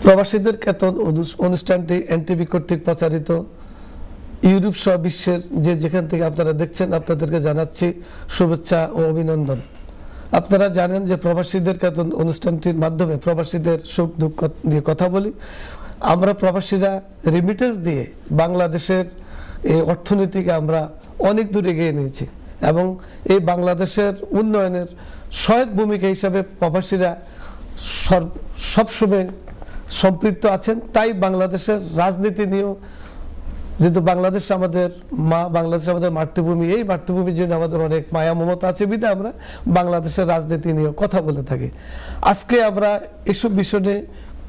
প্রবাসীদের কেতন অনুষ্ঠানটি এনটিভি কর্তৃক প্রচারিত। ইউরোপ সহ বিশ্বের যেখান থেকে আপনারা দেখছেন আপনাদেরকে জানাচ্ছি শুভেচ্ছা ও অভিনন্দন। আপনারা জানেন যে প্রবাসীদের কেতন অনুষ্ঠানটির মাধ্যমে প্রবাসীদের সুখ দুঃখ নিয়ে কথা বলি। আমরা প্রবাসীরা রিমিটেন্স দিয়ে বাংলাদেশের এই অর্থনীতিকে আমরা অনেক দূর এগিয়ে নিয়েছি এবং এই বাংলাদেশের উন্নয়নের সহায়ক ভূমিকা হিসাবে প্রবাসীরা সবসময় সম্পৃক্ত আছেন। তাই বাংলাদেশের রাজনীতি নিয়েও, যেহেতু বাংলাদেশ আমাদের মা, বাংলাদেশ আমাদের মাতৃভূমি, এই মাতৃভূমির জন্য আমাদের অনেক মায়া মমতা আছে বিধায় আমরা বাংলাদেশের রাজনীতি নিয়েও কথা বলে থাকি। আজকে আমরা এসব বিষয়ে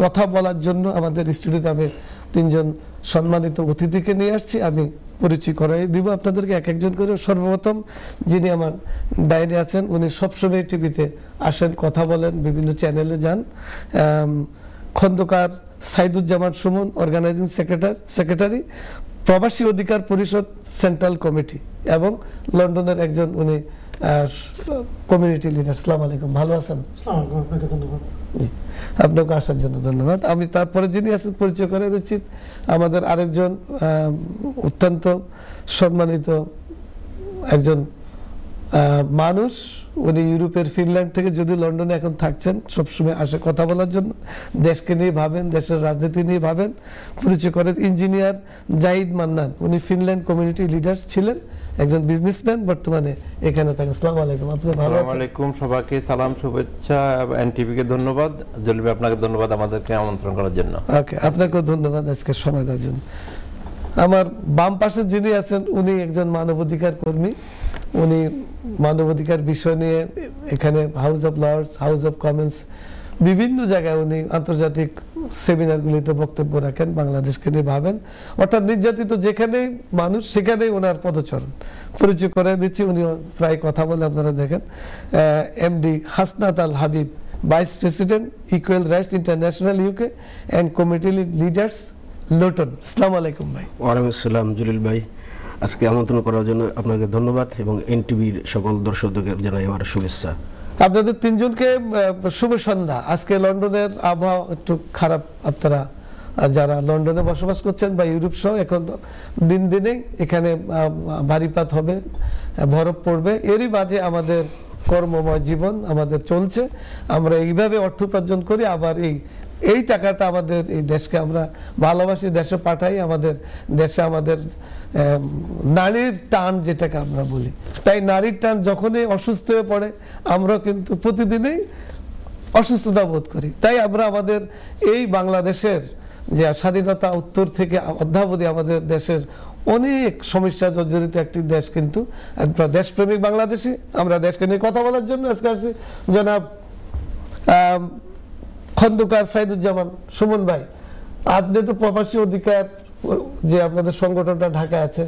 কথা বলার জন্য আমাদের স্টুডিওতে আমি তিনজন সম্মানিত অতিথিকে নিয়ে আসছি। আমি পরিচয় করাই দিব আপনাদেরকে এক একজন করে। সর্বপ্রথম যিনি আমার ডাইনে আছেন, উনি সবসময় টিভিতে আসেন, কথা বলেন, বিভিন্ন চ্যানেলে যান। খন্দকার সাইদুজ্জামান সুমন, অর্গানাইজিং সেক্রেটারি, প্রবাসী অধিকার পরিষদ সেন্ট্রাল কমিটি এবং লন্ডনের একজন উনি কমিউনিটি লিডার। আসসালামু আলাইকুম, ভালো আছেন? আপনাকে ধন্যবাদ। জি, আপনাকে আসার জন্য ধন্যবাদ। আমি তারপরে যিনি আছেন পরিচয় করে দিচ্ছি, আমাদের আরেকজন অত্যন্ত সম্মানিত একজন মানুষ। উনি ইউরোপের ফিনল্যান্ড থেকে, যদি লন্ডনে এখন থাকছেন, সবসময় আসে কথা বলার জন্য, দেশকে নিয়ে ভাবেন, দেশের রাজনীতি নিয়ে ভাবেন। পরিচয় করে ইঞ্জিনিয়ার জাহিদ মান্নান। উনি ফিনল্যান্ড কমিউনিটি লিডার ছিলেন, একজন বিজনেসম্যান, বর্তমানে এখানে থাকেন। আসসালামু আলাইকুম, আপনি ভালো আছেন? আসসালামু আলাইকুম, সবাইকে সালাম, শুভেচ্ছা। এনটিভি কে ধন্যবাদ, জলিল ভাই আপনাকে ধন্যবাদ আমাদেরকে আমন্ত্রণ করার জন্য। ওকে, আপনাকেও ধন্যবাদ আজকে সময় দেওয়ার জন্য। আমার বাম পাশে যিনি আছেন উনি একজন মানবাধিকার কর্মী। উনি মানবাধিকার বিষয় নিয়ে এখানে House of Lords, House of Commons, বিভিন্ন জায়গায় উনি আন্তর্জাতিক সেমিনারগুলিতে বক্তব্য রাখেন, বাংলাদেশকে নিয়ে ভাবেন। অর্থাৎ নির্যাতিত যেখানেই মানুষ সেখানেই ওনার পদচরণ। পরিচয় করে দিচ্ছি, উনি প্রায় কথা বলে আপনারা দেখেন। MD Hasnat Al Habib, vice president, equal rights international UK and committee leaders Luton. আসসালামু আলাইকুম ভাই। ওয়ালাইকুম আসসালাম জলিল ভাই, আজকে আমন্ত্রণ করার জন্য আপনাকে ধন্যবাদ এবং এনটিভির সকল দর্শকদের জানাই আমার শুভেচ্ছা। আপনাদের তিনজনকে শুভ সন্ধ্যা। আজকে লন্ডনের আবহাওয়া একটু খারাপ। আপনারা যারা লন্ডনে বসবাস করছেন বা ইউরোপ সহ, এখন দিন দিনেই এখানে ভারীপাত হবে, বরফ পড়বে। এরই মাঝে আমাদের কর্মময় জীবন আমাদের চলছে। আমরা এইভাবে অর্থ উপার্জন করি, আবার এই টাকাটা আমাদের এই দেশকে আমরা ভালোবাসি, দেশে পাঠাই। আমাদের দেশে আমাদের নারীর টান যেটাকে আমরা বলি, তাই নারীর টান যখনই অসুস্থ হয়ে পড়ে আমরা কিন্তু প্রতিদিনই অসুস্থতা বোধ করি। তাই আমরা আমাদের এই বাংলাদেশের যে স্বাধীনতা উত্তর থেকে অদ্যাবধি আমাদের দেশের অনেক সমস্যা জর্জরিত একটি দেশ, কিন্তু দেশপ্রেমিক বাংলাদেশি। আমরা দেশকে নিয়ে কথা বলার জন্য আজকে আসছি। জনাব খন্দকার সাইদুজ্জামান সুমন ভাই, আপনি তো প্রবাসী অধিকার যে আপনাদের সংগঠনটা ঢাকায় আছে,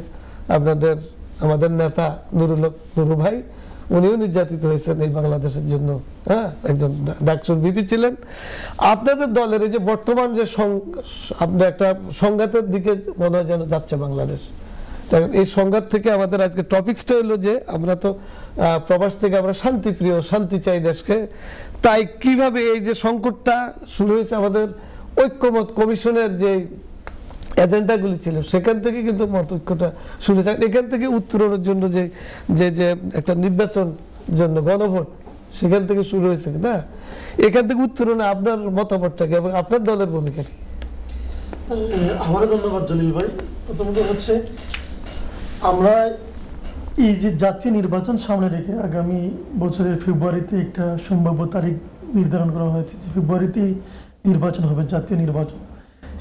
আপনাদের আমাদের নেতা নুরু ভাই, উনিও নির্যাতিত হয়েছেন এই বাংলাদেশের জন্য। হ্যাঁ, একজন ডাকসুর বিপি ছিলেন। আপনাদের দলের এই যে বর্তমান যে আপনার একটা সংঘাতের দিকে মনে হয় যেন যাচ্ছে বাংলাদেশ। এই সংঘাত থেকে আমাদের আজকে টপিকসটা হলো যে আমরা তো প্রবাস থেকে আমরা শান্তিপ্রিয়, শান্তি চাই দেশকে। তাই কিভাবে এই যে সংকটটা শুরু হয়েছে, আমাদের ঐক্যমত কমিশনের যে এজেন্ডাগুলি ছিল সেখান থেকে কিন্তু মতৈক্যটা শুরু হয়েছে। এখান থেকে উত্তরণের জন্য যে যে যে একটা নির্বাচন জন্য গণভোট, সেখান থেকে শুরু হয়েছে না? এখান থেকে উত্তরণে আপনার মতামতটা কি এবং আপনার দলের ভূমিকা কি? আমারও ধন্যবাদ জলিল ভাই। প্রথমত হচ্ছে আমরা এই যে জাতীয় নির্বাচন সামনে রেখে আগামী বছরের ফেব্রুয়ারিতে একটা সম্ভাব্য তারিখ নির্ধারণ করা হয়েছে যে ফেব্রুয়ারিতে নির্বাচন হবে, জাতীয় নির্বাচন।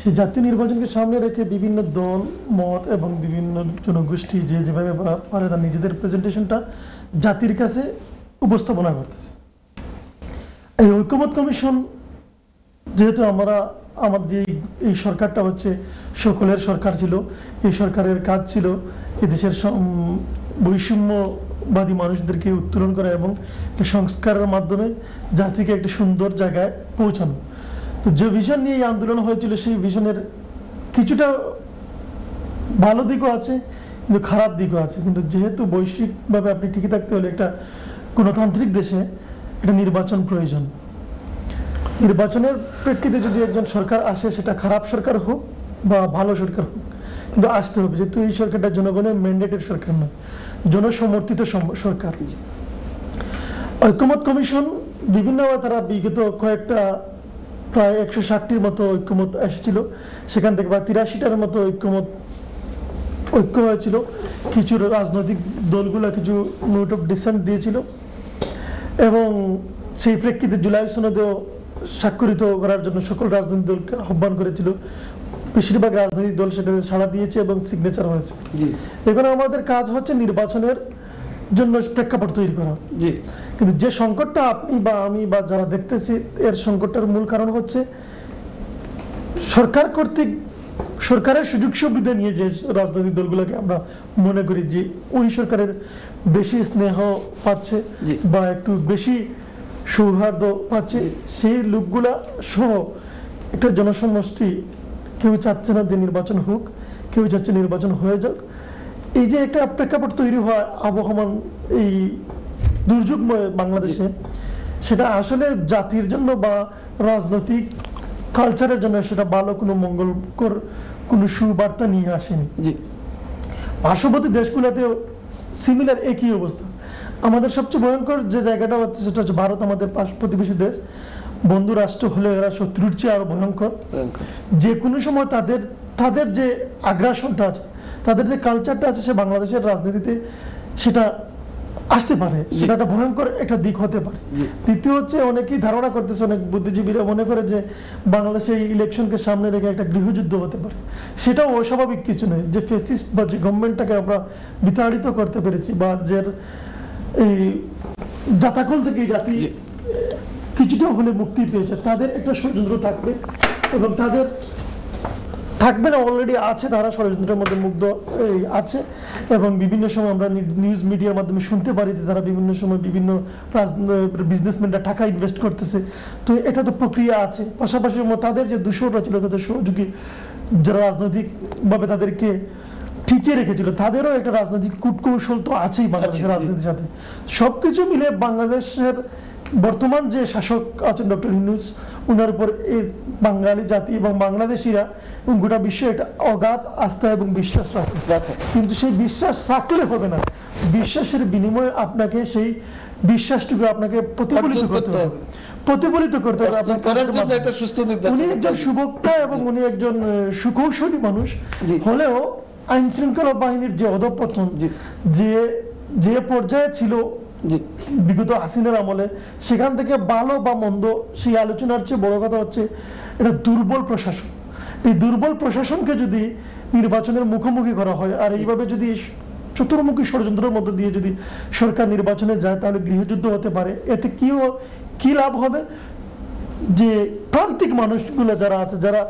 সেই জাতীয় নির্বাচনকে সামনে রেখে বিভিন্ন দল মত এবং বিভিন্ন জনগোষ্ঠী যেভাবে পারে তার নিজেদের প্রেজেন্টেশনটা জাতির কাছে উপস্থাপনা করতেছে। এই ঐক্যমত কমিশন, যেহেতু আমাদের এই সরকারটা হচ্ছে সকলের সরকার ছিল, এই সরকারের কাজ ছিল এদেশের বৈষম্যবাদী মানুষদেরকে উত্তোলন করা এবং সংস্কারের মাধ্যমে জাতিকে একটা সুন্দর জায়গায় পৌঁছানো। তো যে ভিশন নিয়ে এই আন্দোলন হয়েছিল, সেই ভিশনের কিছুটা ভালো দিকও আছে কিন্তু খারাপ দিকও আছে। কিন্তু যেহেতু বৈশ্বিকভাবে আপনি টিকে থাকতে হলে একটা গণতান্ত্রিক দেশে একটা নির্বাচন প্রয়োজন। নির্বাচনের প্রেক্ষিতে যদি একজন সরকার আসে, সেটা খারাপ সরকার হোক বা ভালো সরকার হোক, কিন্তু আসতে হবে, যেহেতু এই সরকারটা জনগণের ম্যান্ডেটের সরকার নয়, জনসমর্থিত সরকার। ঐক্যমত কমিশন বিভিন্নভাবে তারা বিগত কয়েকটা প্রায় 160টির মতো ঐক্যমত এসেছিল, সেখান থেকে বা 83টার মতো ঐক্য হয়েছিল। কিছু রাজনৈতিক দলগুলো কিছু নোট অফ ডিসেন্ট দিয়েছিল এবং সেই প্রেক্ষিতে জুলাই সনদেও স্বাক্ষরিত করার জন্য সকল রাজনৈতিক দলকে আহ্বান করেছিল। বেশিরভাগ রাজনৈতিক দল সেটাতে সাড়া দিয়েছে এবং সিগনেচার হয়েছে। এখন আমাদের কাজ হচ্ছে নির্বাচনের জন্য প্রেক্ষাপট তৈরি করা। কিন্তু যে সংকটটা আপনি বা আমি বা যারা দেখতেছি, এর সংকটটার মূল কারণ হচ্ছে সরকার কর্তৃক সরকারের সুযোগ সুবিধা নিয়ে যে রাজনৈতিক দলগুলোকে আমরা মনে করি যে ওই সরকারের বেশি স্নেহ পাচ্ছে বা একটু বেশি সৌহার্দ্য পাচ্ছে, সেই লোকগুলা সহ একটা জনসমষ্টি কেউ চাচ্ছে না যে নির্বাচন হোক, কেউ চাচ্ছে নির্বাচন হয়ে যাক। এই যে একটা প্রেক্ষাপট তৈরি হয় আবহমান এই দুর্যোগময় বাংলাদেশে, সেটা আসলে জাতির জন্য বা রাজনৈতিক কালচারের জন্য সেটা ভালো কোনো মঙ্গলকর কোনো সুবার্তা নিয়ে আসেনি। পার্শ্ববর্তী দেশগুলোতে সিমিলার একই অবস্থা। আমাদের সবচেয়ে ভয়ঙ্কর যে জায়গাটা হচ্ছে সেটা হচ্ছে ভারত, আমাদের প্রতিবেশী দেশ, বন্ধু রাষ্ট্র হলে এরা শত্রুর চেয়ে আরো ভয়ঙ্কর। যে কোনো সময় তাদের যে আগ্রাসনটা আছে, তাদের যে কালচারটা আছে, সে বাংলাদেশের রাজনীতিতে সেটা আসতে পারে, সেটা একটা ভয়ঙ্কর একটা দিক হতে পারে। দ্বিতীয় হচ্ছে অনেকেই ধারণা করতেছে, অনেক বুদ্ধিজীবীরা মনে করে যে বাংলাদেশে এই ইলেকশনকে সামনে রেখে একটা গৃহযুদ্ধ হতে পারে। সেটাও অস্বাভাবিক কিছু নয়। যে ফেসিস্ট বা যে গভর্নমেন্টটাকে আমরা বিতাড়িত করতে পেরেছি বা যে এই জাতাকল থেকে জাতি কিছুটা হলে মুক্তি পেয়েছে, তাদের একটা ষড়যন্ত্র থাকবে এবং তাদের থাকবে না, অলরেডি আছে, তারা ষড়যন্ত্রের মধ্যে মুগ্ধ আছে। এবং বিভিন্ন সময় আমরা নিউজ মিডিয়ার মাধ্যমে শুনতে পারি যে তারা বিভিন্ন সময় বিভিন্ন বিজনেসম্যানরা টাকা ইনভেস্ট করতেছে। তো এটা তো প্রক্রিয়া আছে। পাশাপাশি তাদের যে দূষণরা ছিল, তাদের সহযোগী যারা রাজনৈতিকভাবে তাদেরকে টিকিয়ে রেখেছিল, তাদেরও একটা রাজনৈতিক কূটকৌশল তো আছেই বাংলাদেশের রাজনীতির সাথে। সবকিছু মিলে বাংলাদেশের বর্তমান যে শাসক আছেন ডক্টর ইউনূস, ওনার উপর এই বাঙালি জাতি এবং বাংলাদেশিরা এবং গোটা বিশ্ব একটা অগাধ আস্থা এবং বিশ্বাস রাখে। কিন্তু সেই বিশ্বাস রাখলে হবে না, বিশ্বাসের বিনিময়ে আপনাকে সেই বিশ্বাসটুকু আপনাকে প্রতিফলিত করতে হবে। উনি একজন সুবক্তা এবং উনি একজন সুকৌশলী মানুষ হলেও আইন শৃঙ্খলা বাহিনীর যে অধঃপতন যে পর্যায়ে ছিল বিগত হাসিনার আমলে, সেখান থেকে ভালো বা মন্দ সেই আলোচনার চেয়ে বড় কথা হচ্ছে এটা দুর্বল প্রশাসন। এই দুর্বল প্রশাসনকে যদি নির্বাচনের মুখোমুখি করা হয় আর এইভাবে যদি চতুর্মুখী ষড়যন্ত্রের মধ্যে দিয়ে যদি সরকার নির্বাচনে যায়, তাহলে গৃহযুদ্ধ হতে পারে। এতে কি লাভ হবে? যে প্রান্তিক মানুষগুলো যারা আছে, যারা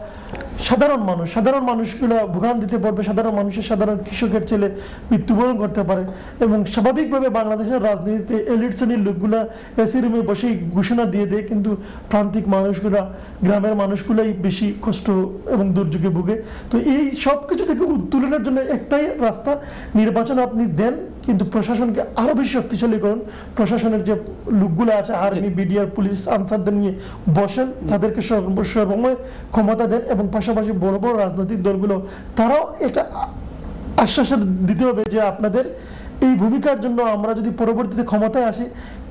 সাধারণ মানুষগুলো ভোগান্তিতে পড়বে, সাধারণ কৃষকের ছেলে মৃত্যুবরণ করতে পারে। এবং স্বাভাবিকভাবে বাংলাদেশের রাজনীতিতে এলিট শ্রেণীর লোকগুলা এসি রুমে বসেই ঘোষণা দিয়ে দেয়, কিন্তু প্রান্তিক মানুষগুলা, গ্রামের মানুষগুলাই বেশি কষ্ট এবং দুর্যোগে ভুগে। তো এই সব কিছু থেকে উত্তোলনের জন্য একটাই রাস্তা, নির্বাচন আপনি দেন, কিন্তু প্রশাসনকে আরো বেশি শক্তিশালী করুন। প্রশাসনের যে লোকগুলো আছে, আর্মি, বিডিআর, পুলিশ, আনসারদের নিয়ে বসেন, তাদেরকে সর্বময় ক্ষমতা দেন। এবং পাশাপাশি বড় বড় রাজনৈতিক দলগুলো তারাও এটা আশ্বাস দিতে হবে যে আপনাদের এই ভূমিকার জন্য আমরা যদি পরবর্তীতে ক্ষমতায় আসি,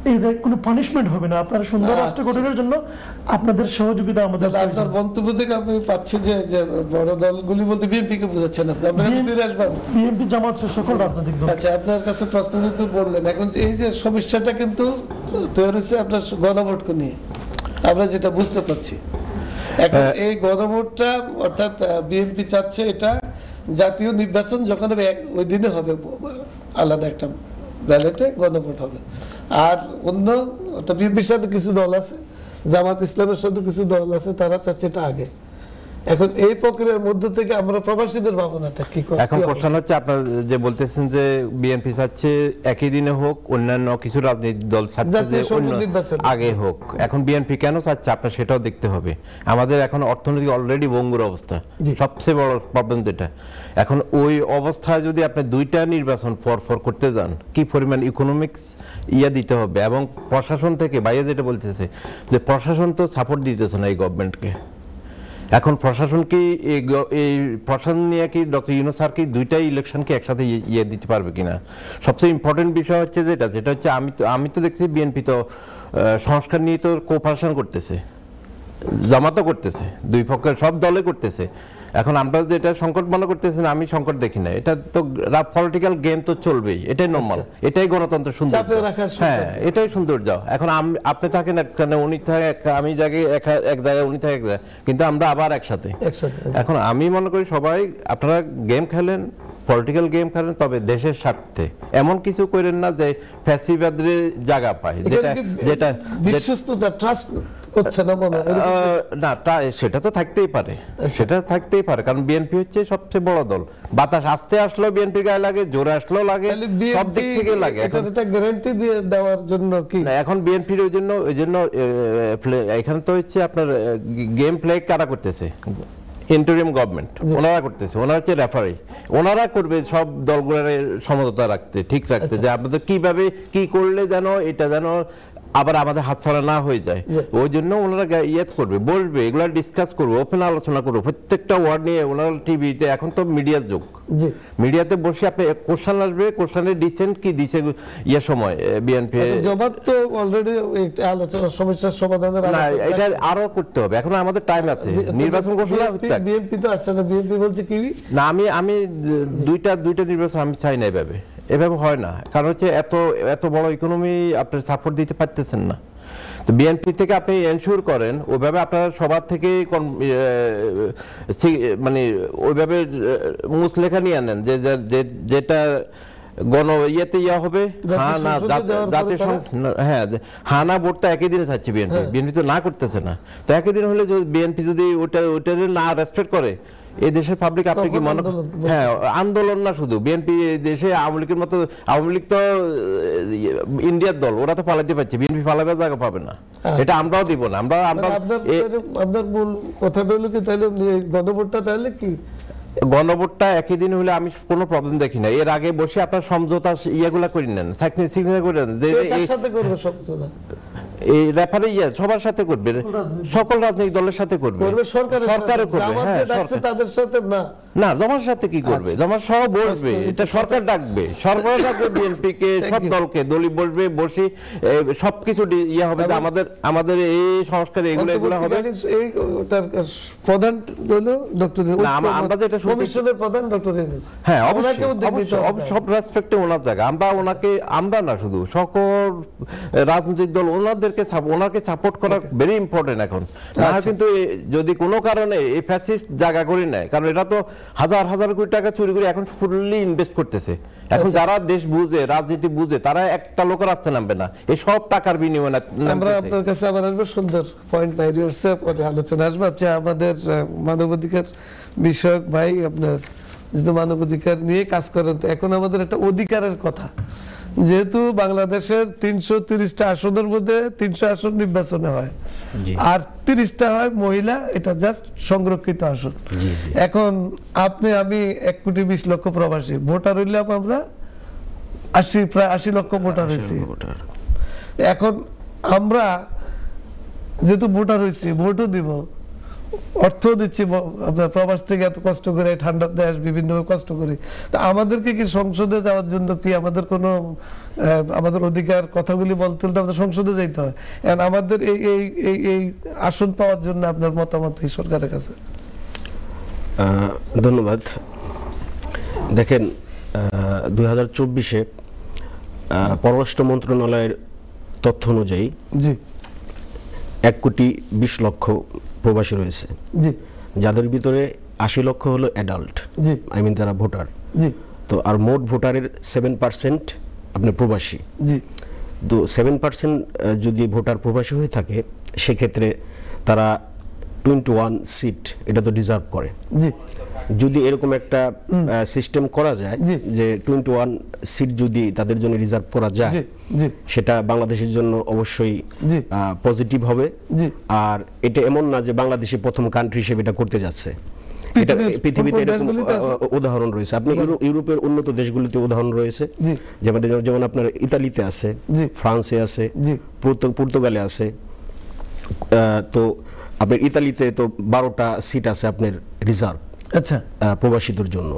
এই যে কোনো পানিশমেন্ট হবে না। আপনারা সুন্দর রাষ্ট্র গঠনের জন্য আপনাদের সহযোগিতা আমাদের। আপনার বক্তব্য থেকে আমি পাচ্ছি যে বড় দলগুলি বলতে বিএনপি কে বোঝাচ্ছেন আপনি। আপনার কাছে ফিরে আসবেন বিএনপি, জামাত, সকল রাজনৈতিক দল। আচ্ছা, আপনার কাছে প্রশ্ন কিন্তু বললেন, এখন এই যে সমস্যাটা কিন্তু তৈরি হচ্ছে আপনার গণভোটকে নিয়ে, আমরা যেটা বুঝতে পারছি এখন এই গণভোটটা, অর্থাৎ বিএনপি চাচ্ছে এটা জাতীয় নির্বাচন যখন হবে ওই দিনে হবে, আলাদা একটা ব্যালটে গণভোট হবে। আর অন্য অর্থাৎ বিএনপির সাথে কিছু দল আছে, জামাত ইসলামের সাথে কিছু দল আছে, তারা চাচ্ছে এটা আগে। এখন এই প্রক্রিয়ার মধ্য থেকে আমরা প্রবাসীদের ভাবনাটা কি করে? এখন প্রশ্ন হচ্ছে আপনার যে বলতেছেন যে বিএনপি চাচ্ছে একই দিনে হোক, অন্যান্য কিছু রাজনৈতিক দল চাচ্ছে যে জাতীয় সংসদ অন্য নির্বাচন। আগে হোক। এখন বিএনপি কেন চাচ্ছে আপনার সেটাও দেখতে হবে। আমাদের এখন অর্থনৈতিক অলরেডি ভঙ্গুর অবস্থা, জি। সবচেয়ে বড় প্রবলেম যেটা। এখন ওই অবস্থায় যদি আপনি দুইটা নির্বাচন পর করতে যান, কি পরিমাণ ইকোনমিক্স দিতে হবে। এবং প্রশাসন থেকে বাইরে যেটা বলতেছে যে প্রশাসন তো সাপোর্ট দিতেছে না এই গভর্নমেন্টকে। এখন প্রশাসন কি এই প্রশাসন নিয়ে কি ডক্টর ইউনূস স্যার কি দুইটাই ইলেকশন কি একসাথে দিতে পারবে কিনা? সবচেয়ে ইম্পর্টেন্ট বিষয় হচ্ছে যেটা হচ্ছে আমি তো দেখছি বিএনপি তো সংস্কার নিয়ে তো কোঅপারেশন করতেছে, জামাতও করতেছে, দুই পক্ষের সব দলে করতেছে। এখন আমরা যেটা সংকট মনে করতেছেন, আমি সংকট দেখি না। এটা তো পলিটিক্যাল গেম তো চলবেই, এটাই নরমাল, এটাই গণতন্ত্র সুন্দর। চাপে রাখার হ্যাঁ, এটাই সৌন্দর্য। এখন আপনি থাকেন একখানে, উনি থাকে আমি জায়গায় এক জায়গায়, উনি থাকে এক জায়গায়, কিন্তু আমরা আবার একসাথে। এখন আমি মনে করি সবাই আপনারা গেম খেলেন, পলিটিক্যাল গেম খেলেন, তবে দেশের স্বার্থে। এমন কিছু করেন না যে ফ্যাসিবাদের জায়গা পায়, যেটা বিশ্বস্ততা, ট্রাস্ট হচ্ছে না মনে হয়। না, সেটা তো থাকতেই পারে, সেটা থাকতেই পারে, কারণ বিএনপি হচ্ছে সবচেয়ে বড় দল। বাতাস আসতে আসলেও বিএনপি গায়ে লাগে, জোরে আসলেও লাগে, সব দিক থেকে লাগে। এটা গ্যারান্টি দিয়ে দেওয়ার জন্য কি এখন বিএনপির ওই জন্য এখানে তো হচ্ছে আপনার গেম প্লে কারা করতেছে? ইন্টারিম গভর্নমেন্ট, ওনারা করতেছে, ওনারা হচ্ছে রেফারি, ওনারা করবে সব দলগুলোর সমঝোতা রাখতে, ঠিক রাখতে, যে আপনাদের কিভাবে কি করলে যেন এটা যেন আবার আমাদের হাতছাড়া না হয়ে যায়। ওই জন্য ওনারা করবে, বসবে, এগুলো ডিসকাস করবে, ওপেন আলোচনা করবে, প্রত্যেকটা ওয়ার্ড নিয়ে। ওনারা টিভিতে, এখন তো মিডিয়ার যুগ, মিডিয়াতে বসে আপনি কোশ্চেন আসবে, কোশ্চেনের ডিসেন্ট কি দিছে সময় বিএনপি জবাব তো অলরেডি আলোচনা, সমস্যার সমাধানের না, এটা আরো করতে হবে। এখন আমাদের টাইম আছে, নির্বাচন ঘোষণা হচ্ছে। বিএনপি তো আসছে না, বিএনপি বলছে কি না, আমি দুইটা নির্বাচন আমি চাই না এভাবে হয় না। কারণ হচ্ছে এত বড় ইকোনমি আপনি সাপোর্ট দিতে পারতেছেন না। তো বিএনপি থেকে আপনি এনশিওর করেন ওইভাবে আপনারা সবার থেকে মানে ওইভাবে মুসলেখা নিয়ে আনেন যে যেটা হবে। হ্যাঁ না, ভোটটা একই দিনে চাচ্ছে বিএনপি তো না করতেছে না। তো একই দিন হলে বিএনপি যদি ওটা না রেসপেক্ট করে, এই দেশের পাবলিক আপনি কি মনে করেন? হ্যাঁ, আন্দোলন না শুধু বিএনপি, দেশে আওয়ামী লীগের মতো, আওয়ামী লীগ তো ইন্ডিয়ার দল, ওরা তো পালাতে পারছে, বিএনপি পালাবার জায়গা পাবে না। এটা আমরাও দিব না। আপনার মূল কথাটা হলো কি, তাহলে গণভোটটা তাহলে কি গণভোটটা একই দিন হলে আমি কোনো প্রবলেম দেখি না। এর আগে বসে আপনার সমঝোতা ইয়েগুলা করে নেন, সিগনেচার করে নেন, যে সাথে করবে সমঝোতা, এই রেফারি সবার সাথে করবে, সকল রাজনৈতিক দলের সাথে করবে, সরকারে করবে। হ্যাঁ, তাদের সাথে না, জমার সাথে কি করবে? জমার সহ বসবে, এটা সরকার ডাকবে, সরকার ডাকবে বিএনপি কে, সব দলকে, দলই বসবে, বসে সবকিছু হবে যে আমাদের এই সংস্কার এগুলো হবে। প্রধান হলো ডক্টর আমরা যেটা কমিশনের প্রধান ডক্টর ইউনূস। হ্যাঁ, সব রেসপেক্টে ওনার জায়গা। আমরা না শুধু সকল রাজনৈতিক দল ওনাকে সাপোর্ট করা ভেরি ইম্পর্টেন্ট এখন। না কিন্তু যদি কোনো কারণে এই ফ্যাসিস্ট জায়গা করে নেয়, কারণ এটা তো হাজার হাজার কোটি টাকা চুরি করে এখন ফুললি ইনভেস্ট করতেছে। এখন যারা দেশ বুঝে, রাজনীতি বুঝে, তারা একটা লোকের রাস্তা নামবে না, এই সব টাকার বিনিময়ে। আমরা আপনার কাছে আবার আসবো, সুন্দর পয়েন্ট বাইরে আসছে, পরে আলোচনা আসবো। আমাদের মানবাধিকার বিষয়ক ভাই, আপনার যেহেতু মানবাধিকার নিয়ে কাজ করেন, তো এখন আমাদের একটা অধিকারের কথা, যেহেতু বাংলাদেশের 330টা আসনের মধ্যে 300 আসন নির্বাচনে হয়, আর 30টা হয় মহিলা, এটা জাস্ট সংরক্ষিত আসন। এখন আমি 1,20,00,000 প্রবাসী ভোটার হইলাম, আমরা প্রায় 80 লক্ষ ভোটার হয়েছি। এখন আমরা যেহেতু ভোটার হয়েছি, ভোটও দিব, অর্থ দিচ্ছি, আপনার প্রবাস থেকে এত কষ্ট করে, ঠান্ডার দেশ, বিভিন্ন কষ্ট করি, তো আমাদেরকে কি সংসদে যাওয়ার জন্য কি আমাদের কোনো আমাদের অধিকার কথাগুলি বলতে হলে আমাদের সংসদে যাইতে হয়? আমাদের এই আসন পাওয়ার জন্য আপনার মতামত এই সরকারের কাছে? ধন্যবাদ। দেখেন, 2024-এ পররাষ্ট্র মন্ত্রণালয়ের তথ্য অনুযায়ী 1,20,00,000 প্রবাসী রয়েছে, যাদের ভিতরে 80 লক্ষ হলো অ্যাডাল্ট, যারা ভোটার। তো আর মোট ভোটারের 7% আপনি প্রবাসী। তো 7% যদি ভোটার প্রবাসী হয়ে থাকে, সেক্ষেত্রে তারা 21 সিট এটা তো ডিজার্ভ করে। জি, যদি এরকম একটা সিস্টেম করা যায় যে 21 সিট যদি তাদের জন্য রিজার্ভ করা যায়, সেটা বাংলাদেশের জন্য অবশ্যই পজিটিভ হবে। আর এটা এমন না যে বাংলাদেশে প্রথম কান্ট্রি হিসেবে এটা করতে যাচ্ছে, এটা পৃথিবীতে এরকম উদাহরণ রয়েছে। আপনি ইউরোপের উন্নত দেশগুলিতে উদাহরণ রয়েছে, যেমন আপনার ইতালিতে আছে, ফ্রান্সে আছে, পর্তুগালে আছে। তো আপনার ইতালিতে তো 12টা সিট আছে আপনার রিজার্ভ, আচ্ছা, প্রবাসীদের জন্য।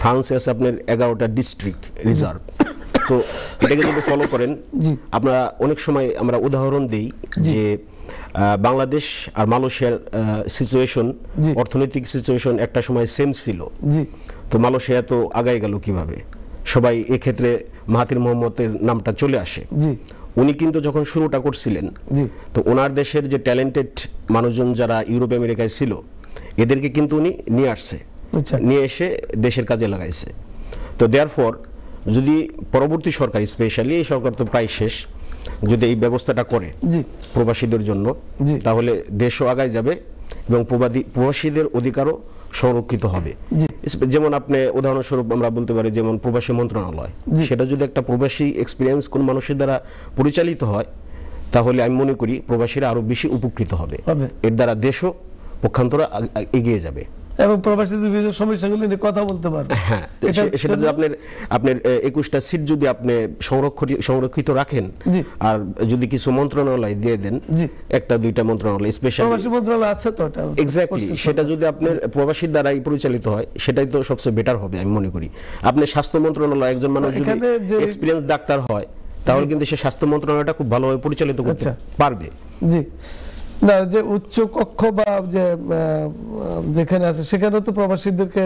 ফ্রান্সে আছে আপনার 11টা ডিস্ট্রিক্ট রিজার্ভ। তো এটাকে যদি ফলো করেন, আপনারা অনেক সময় আমরা উদাহরণ দিই যে বাংলাদেশ আর মালয়েশিয়ার সিচুয়েশন, অর্থনৈতিক সিচুয়েশন একটা সময় সেম ছিল। তো মালয়েশিয়া তো আগায় গেল কিভাবে, সবাই এক্ষেত্রে মাহাথির মোহাম্মদের নামটা চলে আসে। উনি কিন্তু যখন শুরুটা করছিলেন, তো ওনার দেশের যে ট্যালেন্টেড মানুষজন যারা ইউরোপ আমেরিকায় ছিল, এদেরকে কিন্তু উনি নিয়ে আসছে, নিয়ে এসে দেশের কাজে লাগাইছে। তো দেয়ারফর যদি পরবর্তী সরকার, স্পেশালি এই সরকার তো প্রায় শেষ, যদি এই ব্যবস্থাটা করে প্রবাসীদের জন্য, তাহলে দেশও আগায় যাবে এবং প্রবাসীদের অধিকারও সংরক্ষিত হবে। যেমন আপনি উদাহরণস্বরূপ আমরা বলতে পারি, যেমন প্রবাসী মন্ত্রণালয়, সেটা যদি একটা প্রবাসী এক্সপিরিয়েন্স কোন মানুষের দ্বারা পরিচালিত হয়, তাহলে আমি মনে করি প্রবাসীরা আরো বেশি উপকৃত হবে। এর দ্বারা দেশও পক্ষান্তরে এগিয়ে যাবে এবং প্রবাসীদের বিভিন্ন সমস্যাগুলো নিয়ে কথা বলতে পারবে। হ্যাঁ, সেটা যদি আপনার 21টা সিট যদি আপনি সংরক্ষিত রাখেন, আর যদি কিছু মন্ত্রণালয় দিয়ে দেন, একটা দুইটা মন্ত্রণালয় স্পেশাল প্রবাসী মন্ত্রণালয় আছে তো, এটা এক্স্যাক্টলি, সেটা যদি আপনার প্রবাসীর দ্বারাই পরিচালিত হয়, সেটাই তো সবচেয়ে বেটার হবে আমি মনে করি। আপনি স্বাস্থ্য মন্ত্রণালয়, একজন মানুষ যদি এক্সপিরিয়েন্স ডাক্তার হয়, তাহলে কিন্তু সে স্বাস্থ্য মন্ত্রণালয়টা খুব ভালোভাবে পরিচালিত করতে পারবে। জি, না, যে উচ্চ কক্ষ বা যে যেখানে আছে সেখানে তো প্রবাসীদেরকে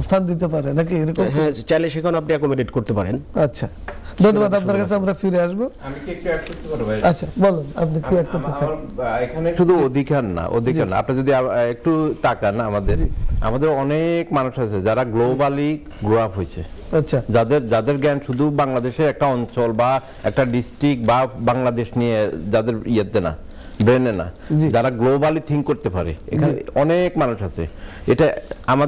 স্থান দিতে পারে নাকি, এরকম? হ্যাঁ, চাইলে সেখানে আপনি অ্যাকোমোডেট করতে পারেন। আচ্ছা, ধন্যবাদ। আপনার কাছে আমরা ফিরে আসবো। আমি কি একটু অ্যাড করতে পারবো ভাই? আচ্ছা, বলুন, আপনি কি অ্যাড করতে চান? এখানে শুধু অধিকার না, আপনি যদি একটু তাকান, আমাদের অনেক মানুষ আছে যারা গ্লোবালি গ্রো আপ হয়েছে, আচ্ছা, যাদের জ্ঞান শুধু বাংলাদেশের একটা অঞ্চল বা একটা ডিস্ট্রিক্ট বা বাংলাদেশ নিয়ে যাদের ইয়েতে না, ব্রেনে না, যারা গ্লোবালি থিঙ্ক করতে পারে, এখানে অনেক মানুষ আছে। এটা আমার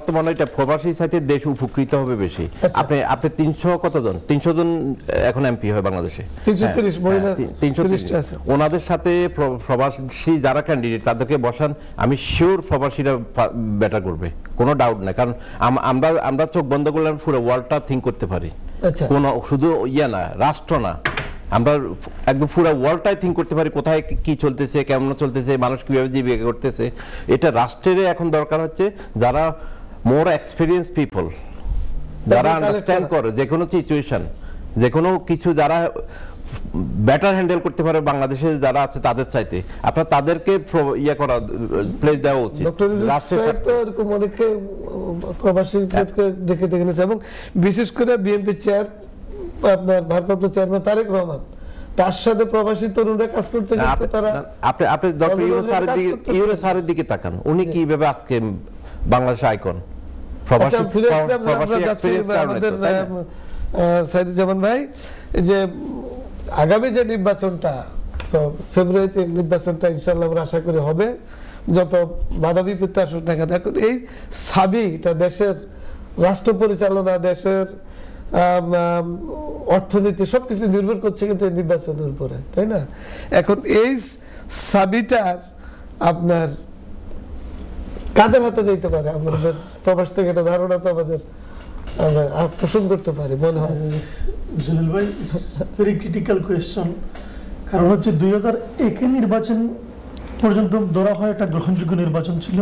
তো মনে হয় এটা প্রবাসী সাথে দেশ উপকৃত হবে বেশি। আপনি 300 জন এখন এমপি হয় বাংলাদেশে, 330 আছে। ওনাদের সাথে প্রবাসী যারা ক্যান্ডিডেট তাদেরকে বসান, আমি শিওর প্রবাসীরা বেটার করবে, কোনো ডাউট নাই। কারণ আমরা চোখ বন্ধ করলে পুরো ওয়ার্ল্ডটা থিঙ্ক করতে পারি, কোনো শুধু না, রাষ্ট্র না, আমরা একদম পুরো ওয়ার্ল্ডটাই থিঙ্ক করতে পারি, কোথায় কি চলতেছে, কেমন চলতেছে, মানুষ কিভাবে জীবিকা করতেছে। এটা রাষ্ট্রের এখন দরকার হচ্ছে যারা মোর এক্সপিরিয়েন্স পিপল, যারা আন্ডারস্ট্যান্ড করে যে কোনো সিচুয়েশন, যে কোনো কিছু, যারা বেটার হ্যান্ডেল করতে পারে বাংলাদেশে যারা আছে তাদের চাইতে, আপনার তাদেরকে করা, প্লেস দেওয়া উচিত। এরকম অনেকে প্রবাসীদেরকে ডেকে নিয়েছে, এবং বিশেষ করে বিএনপি চেয়ার আপনার ভারপ্রাপ্ত চেয়ারম্যান তারেক রহমান, তার সাথে প্রবাসী তরুণরা কাজ করতে গেলে তারা, আপনি ডক্টর ইউনূস স্যারের দিকে তাকান, উনি কিভাবে আজকে বাংলাদেশ আইকন, প্রবাসী আমাদের সাইদুজ্জামান ভাই, যে আগামী যে নির্বাচনটা, ফেব্রুয়ারিতে নির্বাচনটা ইনশাআল্লাহ আমরা আশা করি হবে, যত বাধা বিপত্তি আসুক না কেন, এখন এই সাবিটা দেশের রাষ্ট্র পরিচালনা, দেশের অর্থনীতি সবকিছু নির্ভর করছে কিন্তু এই নির্বাচনের উপরে, তাই না? এখন এই সাবিটার আপনার কাদের হাতে যেতে পারে, আমাদের প্রবাস থেকে একটা ধারণা তো আমাদের আমরা পোষণ করতে পারি মনে হয়। জলিল ভাই, ভেরি ক্রিটিক্যাল কোয়েশ্চন। কারণ হচ্ছে 2001 নির্বাচন পর্যন্ত ধরা হয় একটা গ্রহণযোগ্য নির্বাচন ছিল।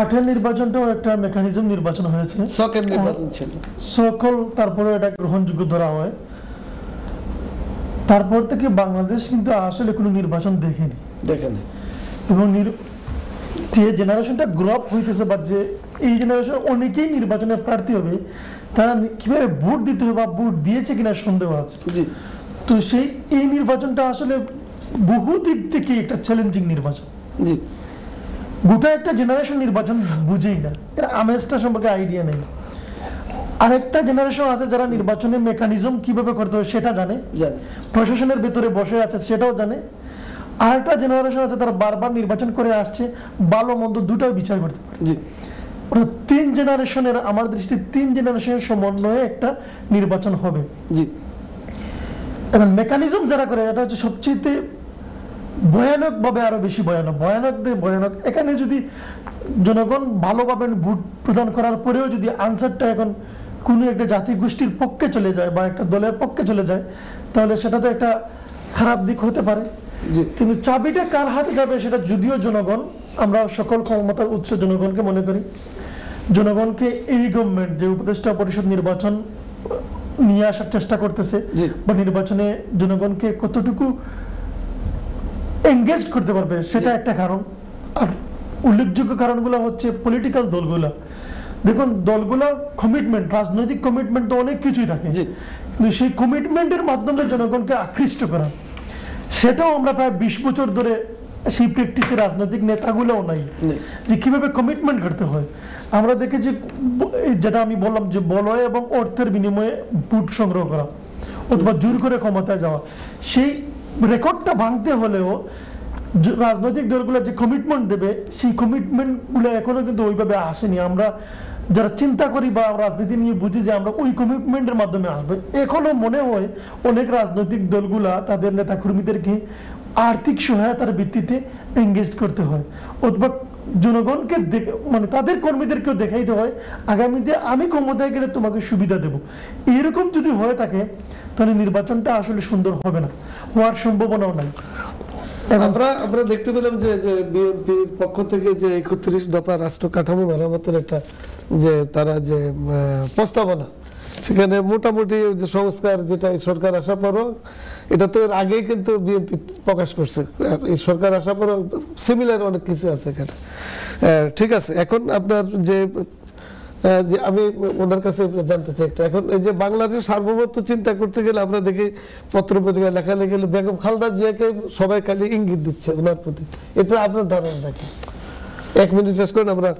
8 নির্বাচনটাও একটা মেকানিজম নির্বাচন হয়েছে, সকল নির্বাচন ছিল, সকল, তারপরে এটা গ্রহণযোগ্য ধরা হয়। তারপর থেকে বাংলাদেশ কিন্তু আসলে কোনো নির্বাচন দেখেনি, এবং যে জেনারেশনটা গ্রো আপ হইতেছে, বা যে এই জেনারেশন অনেকেই নির্বাচনে প্রার্থী হবে, তারা কিভাবে ভোট দিতে হবে বা ভোট দিয়েছে কিনা সন্দেহ আছে। তো এই নির্বাচনটা আসলে বহু দিক থেকে একটা চ্যালেঞ্জিং নির্বাচন। গোটা একটা জেনারেশন নির্বাচন বুঝেই না, এর আমেজটা সম্পর্কে আইডিয়া নেই। আরেকটা জেনারেশন আছে যারা নির্বাচনের মেকানিজম কিভাবে করতে হয় সেটা জানে, প্রশাসনের ভেতরে বসে আছে সেটাও জানে, আরেকটা জেনারেশন আছে তারা বারবার নির্বাচন করে আসছে, ভালো মন্দ দুটাও বিচার করতে পারে। জি অর্থাৎ 3 জেনারেশনের, আমার দৃষ্টিতে 3 জেনারেশনের সমন্বয়ে একটা নির্বাচন হবে। জি এখন মেকানিজম যারা করে এটা হচ্ছে সবচেয়ে ভয়ানক ভাবে, আরো বেশি ভয়ানক, ভয়ানক। এখানে যদি জনগণ ভালোভাবে ভোট প্রদান করার পরেও যদি আনসারটা এখন কোনো একটা জাতি গোষ্ঠীর পক্ষে চলে যায় বা একটা দলের পক্ষে চলে যায়, তাহলে সেটা তো একটা খারাপ দিক হতে পারে। কিন্তু চাবিটা কার হাতে যাবে সেটা যদিও জনগণ, আমরা সকল ক্ষমতার উৎস জনগণকে মনে করি। জনগণকে এই গভর্নমেন্ট যে উপদেষ্টা পরিষদ নির্বাচন নিয়ে আসার চেষ্টা করতেছে বা নির্বাচনে জনগণকে কতটুকু এনগেজ করতে পারবে সেটা একটা কারণ। আর উল্লেখযোগ্য কারণগুলো হচ্ছে পলিটিক্যাল দলগুলা। দেখুন দলগুলা কমিটমেন্ট, রাজনৈতিক কমিটমেন্ট তো অনেক কিছুই থাকে, কিন্তু সেই কমিটমেন্টের মাধ্যমে জনগণকে আকৃষ্ট করা, সেটাও আমরা প্রায় 20 বছর ধরে সেই প্র্যাকটিসে রাজনৈতিক নেতাগুলোও নাই যে কিভাবে কমিটমেন্ট করতে হয়। আমরা দেখেছি যেটা আমি বললাম যে বলয় এবং অর্থের বিনিময়ে ভোট সংগ্রহ করা অথবা জোর করে ক্ষমতায় যাওয়া, সেই রেকর্ডটা ভাঙতে হলেও রাজনৈতিক দলগুলো যে কমিটমেন্ট দেবে সেই কমিটমেন্টগুলো এখনো কিন্তু ওইভাবে আসেনি। আমরা যারা চিন্তা করি বা রাজনীতি নিয়ে বুঝি যে আমরা ওই কমিটমেন্টের মাধ্যমে আসবে, এখনো মনে হয় অনেক রাজনৈতিক দলগুলা তাদের নেতাকর্মীদেরকে আর্থিক সহায়তার ভিত্তিতে এঙ্গেজ করতে হয় অথবা জনগণকে মানে তাদের কর্মীদেরকেও দেখাইতে হয় আগামীতে আমি ক্ষমতায় গেলে তোমাকে সুবিধা দেব। এরকম যদি হয়ে থাকে তাহলে নির্বাচনটা আসলে সুন্দর হবে না, হওয়ার সম্ভাবনাও নাই। আমরা দেখতে পেলাম যে বিএনপির পক্ষ থেকে যে 31 দফা রাষ্ট্র কাঠামো মেরামতের একটা যে তারা যে প্রস্তাবনা, সেখানে মোটামুটি যে সংস্কার যেটা এই সরকার আসার পরও, এটা তো এর আগেই কিন্তু বিএনপি প্রকাশ করছে, এই সরকার আসার পরও সিমিলার অনেক কিছু আছে এখানে। ঠিক আছে, এখন আপনার যে আমি ওনার কাছে জানতে চাই একটা, এখন এই যে বাংলাদেশের সার্বভৌমত্ব চিন্তা করতে গেলে আমরা দেখি পত্র পত্রিকা লেখালেখি বেগম খালেদা জিয়াকে সবাই খালি ইঙ্গিত দিচ্ছে ওনার প্রতি, এটা আপনার ধারণা কি? 1 মিনিট শেষ করেন, আমরা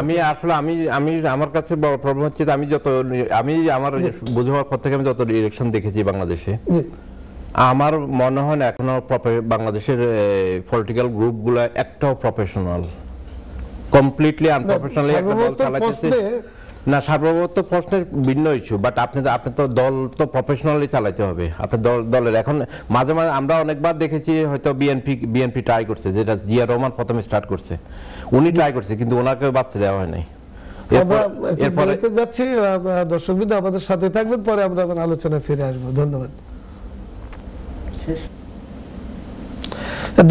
আমি আসলে আমি আমার কাছে বড় প্রবলেম হচ্ছে আমি আমার বুঝার পর থেকে আমি যত ইলেকশন দেখেছি বাংলাদেশে, আমার মনে হয় না এখনো বাংলাদেশের পলিটিক্যাল গ্রুপগুলো একটাও প্রফেশনাল, কমপ্লিটলি আনপ্রফেশনাল একটা দল চালাচ্ছে না। সার্বভৌমত্ব প্রশ্নের ভিন্ন ইস্যু, বাট আপনি তো দল তো প্রফেশনালি চালাইতে হবে। আপনি দলের এখন মাঝে মাঝে আমরা অনেকবার দেখেছি হয়তো বিএনপি ট্রাই করছে, যেটা জিয়া রহমান প্রথমে স্টার্ট করছে, উনি ট্রাই করছে কিন্তু ওনাকে বাঁচতে দেওয়া হয় নাই। এরপরে যাচ্ছি, দর্শকবৃন্দ আমাদের সাথে থাকবেন, পরে আমরা আবার আলোচনায় ফিরে আসবো।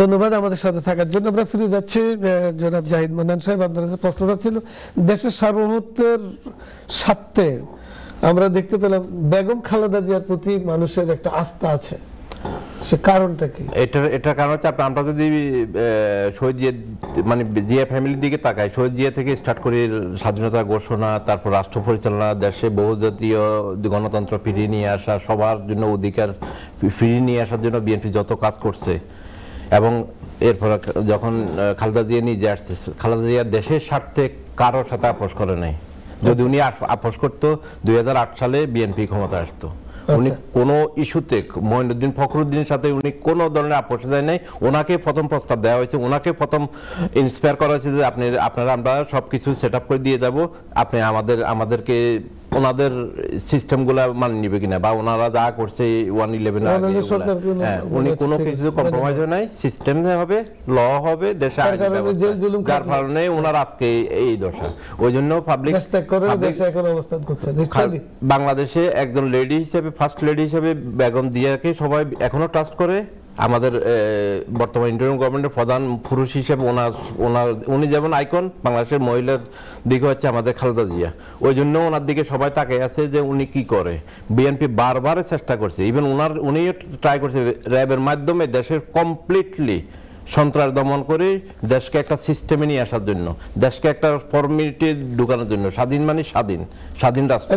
ধন্যবাদ আমাদের সাথে থাকার জন্য। আমরা ফিরে যাচ্ছি জনাব জাহিদ মান্নান সাহেব, আপনার কাছে প্রশ্নটা ছিল দেশের সার্বভৌমত্বের স্বার্থে আমরা দেখতে পেলাম বেগম খালেদা জিয়ার প্রতি মানুষের একটা আস্থা আছে, সে কারণটা কি? এটার কারণ হচ্ছে আমরা যদি শহীদ জিয়া মানে জিয়া ফ্যামিলির দিকে তাকাই, শহীদ জিয়া থেকে স্টার্ট করি স্বাধীনতা ঘোষণা, তারপর রাষ্ট্র পরিচালনা, দেশে বহুজাতীয় গণতন্ত্র ফিরিয়ে নিয়ে আসা, সবার জন্য অধিকার ফিরিয়ে নিয়ে আসার জন্য বিএনপি যত কাজ করছে, এবং এরপর যখন খালেদা জিয়া নিজে আসছে, খালেদা জিয়া দেশের স্বার্থে কারোর সাথে আপোষ করে নাই। যদি উনি আপোষ করতো 2008 সালে বিএনপি ক্ষমতা আসতো। উনি কোনো ইস্যুতে মঈনুদ্দিন ফখরুদ্দিনের সাথে উনি কোনো ধরনের আপোষে যায় নাই। ওনাকে প্রথম প্রস্তাব দেওয়া হয়েছে, ওনাকে প্রথম ইন্সপায়ার করা হয়েছে যে আপনারা আমরা সবকিছু সেট আপ করে দিয়ে যাব, আপনি আমাদেরকে ওনাদের সিস্টেমগুলা মানে নিবে কিনা, বা ওনারা যা করছে 111 উনি কোনো কিছু কম্প্রোমাইজ নাই, সিস্টেম হবে, ল হবে, দেশে আইন ব্যবস্থা, যার কারণে ওনার আজকে এই দশা। ওই জন্য পাবলিক বাংলাদেশে একজন লেডি হিসেবে, ফার্স্ট লেডি হিসেবে বেগম জিয়াকে সবাই এখনো ট্রাস্ট করে। আমাদের বর্তমান ইন্টারিম গভর্নমেন্টের প্রধান পুরুষ হিসেবে উনি যেমন আইকন, বাংলাদেশের মহিলার দিকে হচ্ছে আমাদের খালেদা জিয়া। ওই জন্য ওনার দিকে সবাই তাকিয়ে আছে যে উনি কি করে। বিএনপি বারবার চেষ্টা করছে, ইভেন উনিও ট্রাই করছে র্যাবের মাধ্যমে দেশের কমপ্লিটলি সন্ত্রাস দমন করে দেশকে একটা সিস্টেমে নিয়ে আসার জন্য, দেশকে একটা ফর্মালিটি ঢুকানোর জন্য, স্বাধীন মানে স্বাধীন রাষ্ট্র।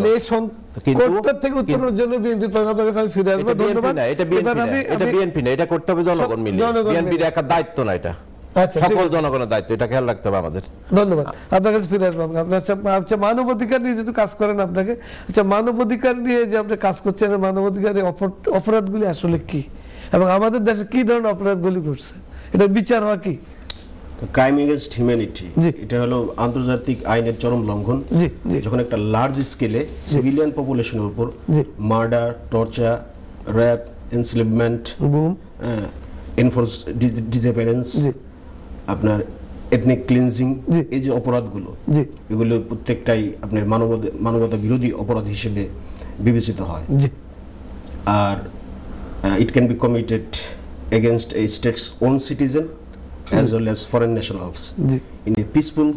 এটা করতে হবে জনগণ মিলে, বিএনপির একা দায়িত্ব না, এটা সকল জনগণের দায়িত্ব, এটা খেয়াল রাখতে হবে আমাদের। ধন্যবাদ, আপনার কাছে ফিরে আসবো। আচ্ছা, মানবাধিকার নিয়ে যেহেতু কাজ করেন আপনাকে, আচ্ছা মানবাধিকার নিয়ে যে আপনি কাজ করছেন, মানবাধিকারের অপরাধগুলি আসলে কি? এবং আমাদের দেশে কি ধরনের অপরাধগুলি ঘটছে, এটার বিচার হওয়া কি? ক্রাইম এগেইনস্ট হিউম্যানিটি, জি। এটা হলো আন্তর্জাতিক আইনের চরম লঙ্ঘন। জি, জি। যখন একটা লার্জ স্কেলে সিভিলিয়ান পপুলেশনের উপর জি। মার্ডার, টর্চার, রেপ, এনস্লেভমেন্ট, গুম, এনফোর্স ডিসঅ্যাপিয়ারেন্স, জি, আপনার এথনিক ক্লিনজিং, জি। এই যে অপরাধগুলো, জি, এগুলো প্রত্যেকটাই আপনার মানবতা বিরোধী অপরাধ হিসেবে বিবেচিত হয়। জি, আর it can be committed against a state's own citizen as well as foreign nationals G, in a peaceful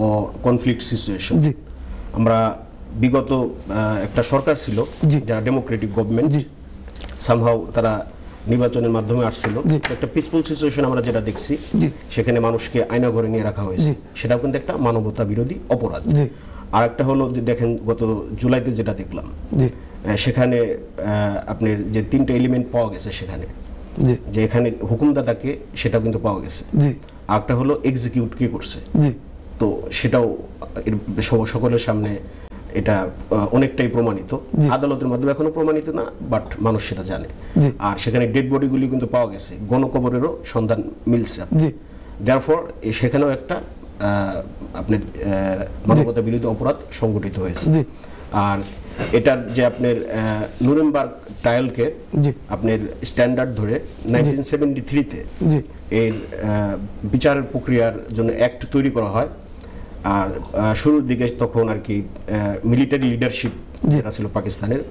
or conflict situation. জি, আমরা বিগত একটা সরকার ছিল জি। যারা ডেমোক্রেটিক গভর্নমেন্ট, জি। সামহাও তারা নির্বাচনের মাধ্যমে আসছিল, জি। একটা পিসফুল সিচুয়েশন আমরা যেটা দেখছি, জি। সেখানে মানুষকে আয়না ঘরে নিয়ে রাখা হয়েছে, জি। সেটাও কিন্তু একটা মানবতা বিরোধী অপরাধ। জি। আর একটা হলো যে দেখেন গত জুলাইতে যেটা দেখলাম, জি, সেখানে আপনার যে 3টে এলিমেন্ট পাওয়া গেছে সেখানে, জি, যে এখানে হুকুমদাতাকে সেটা কিন্তু পাওয়া গেছে, জি, আর একটা হলো এক্সিকিউট কে করছে, জি, তো সেটাও সকলের সামনে এটা অনেকটাই প্রমাণিত, জি। আদালতের মাধ্যমে এখনো প্রমাণিত না, বাট মানুষ সেটা জানে। জি। আর সেখানে ডেড বডিগুলি কিন্তু পাওয়া গেছে, গণকবরেরও সন্ধান মিলছে। জি, দেয়ারফর সেখানেও একটা আপনার মানবতা বিরোধী অপরাধ সংগঠিত হয়েছে। জি। আর এটার যে আপনার নুরেমবার্গ ট্রায়ালকে জি। আপনার স্ট্যান্ডার্ড ধরে 1973-তে জি, এর বিচারের প্রক্রিয়ার জন্য অ্যাক্ট তৈরি করা হয়। আর শুরুর দিকে তখন আর কি মিলিটারি লিডারশিপ যেটা ছিল পাকিস্তানের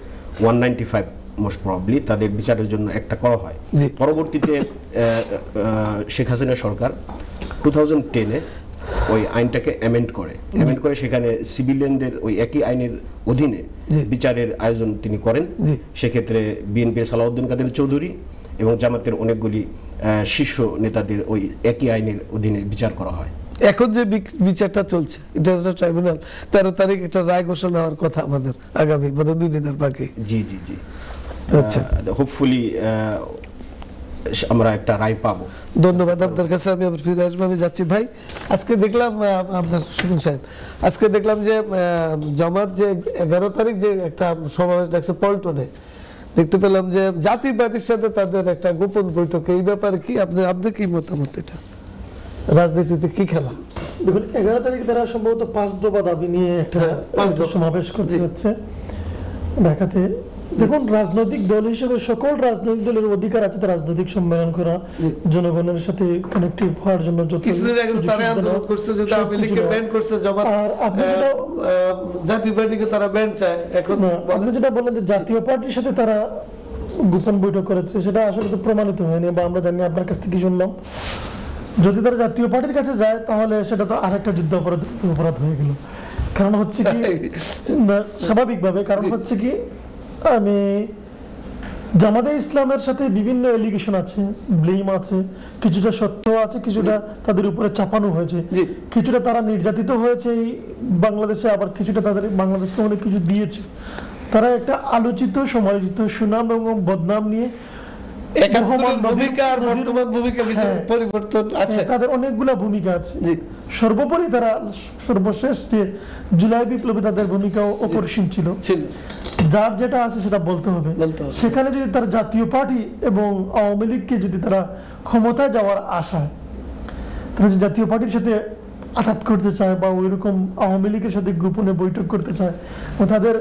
195 মোস্ট প্রবাবলি তাদের বিচারের জন্য একটা করা হয়। জি। পরবর্তীতে শেখ হাসিনা সরকার 2010-এ ওই আইনটাকে অ্যামেন্ড করে সেখানে সিভিলিয়ানদের ওই একই আইনের অধীনে জি। বিচারের আয়োজন তিনি করেন। জি। সেক্ষেত্রে বিএনপি সালাউদ্দিন কাদের চৌধুরী এবং জামাতের অনেকগুলি শীর্ষ নেতাদের ওই একই আইনের অধীনে বিচার করা হয়। এখন যে বিচারটা চলছে ইন্টারন্যাশনাল ট্রাইব্যুনাল 13 তারিখ একটা রায় ঘোষণা হওয়ার কথা আমাদের আগামী 2 দিনের বাকি। জি জি জি, আচ্ছা, হোপফুলি আমরা একটা রায় পাবো। ধন্যবাদ আপনার কাছে। আমি আবার ফিরে আসবো, আমি যাচ্ছি ভাই। আজকে দেখলাম আপনার সুমন সাহেব, আজকে দেখলাম যে জামাত যে 11 তারিখ যে একটা সমাবেশ ডাকছে পল্টনে, দেখতে পেলাম যে জাতীয় পার্টির সাথে তাদের একটা গোপন বৈঠক। এই ব্যাপারে কি আপনার কি মতামত? এটা রাজনীতিতে কি খেলা? দেখুন 11 তারিখে তারা সম্ভবত 5 দফা দাবি নিয়ে একটা সমাবেশ করতে যাচ্ছে ঢাকাতে। দেখুন রাজনৈতিক দল হিসেবে সকল রাজনৈতিক দলের অধিকার আছে রাজনৈতিক সম্মেলন করা, জনগণের সাথে কানেক্টিভ হওয়ার জন্য। কিছুদিন আগে তারা আন্দোলন করছে যে আওয়ামী লীগকে ব্যান করছে জামাত, আর আপনি যেটা জাতীয় পার্টিকে তারা ব্যান চায়। এখন আপনি যেটা বললেন যে জাতীয় পার্টির সাথে তারা গোপন বৈঠক করেছে, সেটা আসলে তো প্রমাণিত হয়নি বা আমরা জানি আপনার কাছ থেকে শুনলাম। যদি তারা জাতীয় পার্টির কাছে যায় তাহলে সেটা তো আরেকটা যুদ্ধ অপরাধ হয়ে গেল। কারণ হচ্ছে কি স্বাভাবিকভাবে, কারণ হচ্ছে কি আমি জামাতে ইসলামের সাথে বিভিন্ন এলিগেশন আছে, ব্লেম আছে, কিছুটা সত্য আছে, কিছুটা তাদের উপরে চাপানো হয়েছে, কিছুটা তারা নির্যাতিত হয়েছে এই বাংলাদেশে, আবার কিছুটা তাদের বাংলাদেশকে অনেক কিছু দিয়েছে। তারা একটা আলোচিত সমালোচিত সুনাম এবং বদনাম নিয়ে পরিবর্তন আছে, তাদের অনেকগুলা ভূমিকা আছে। সর্বোপরি তারা সর্বশেষ যে জুলাই বিপ্লবে তাদের ভূমিকা অপরিসীম ছিল, যার যেটা আছে সেটা বলতে হবে। সেখানে যদি তার জাতীয় পার্টি এবং আওয়ামী লীগকে যদি তারা ক্ষমতায় যাওয়ার আশায় তারা জাতীয় পার্টির সাথে আঘাত করতে চায় বা ওইরকম আওয়ামী লীগের সাথে গোপনে বৈঠক করতে চায় ও তাদের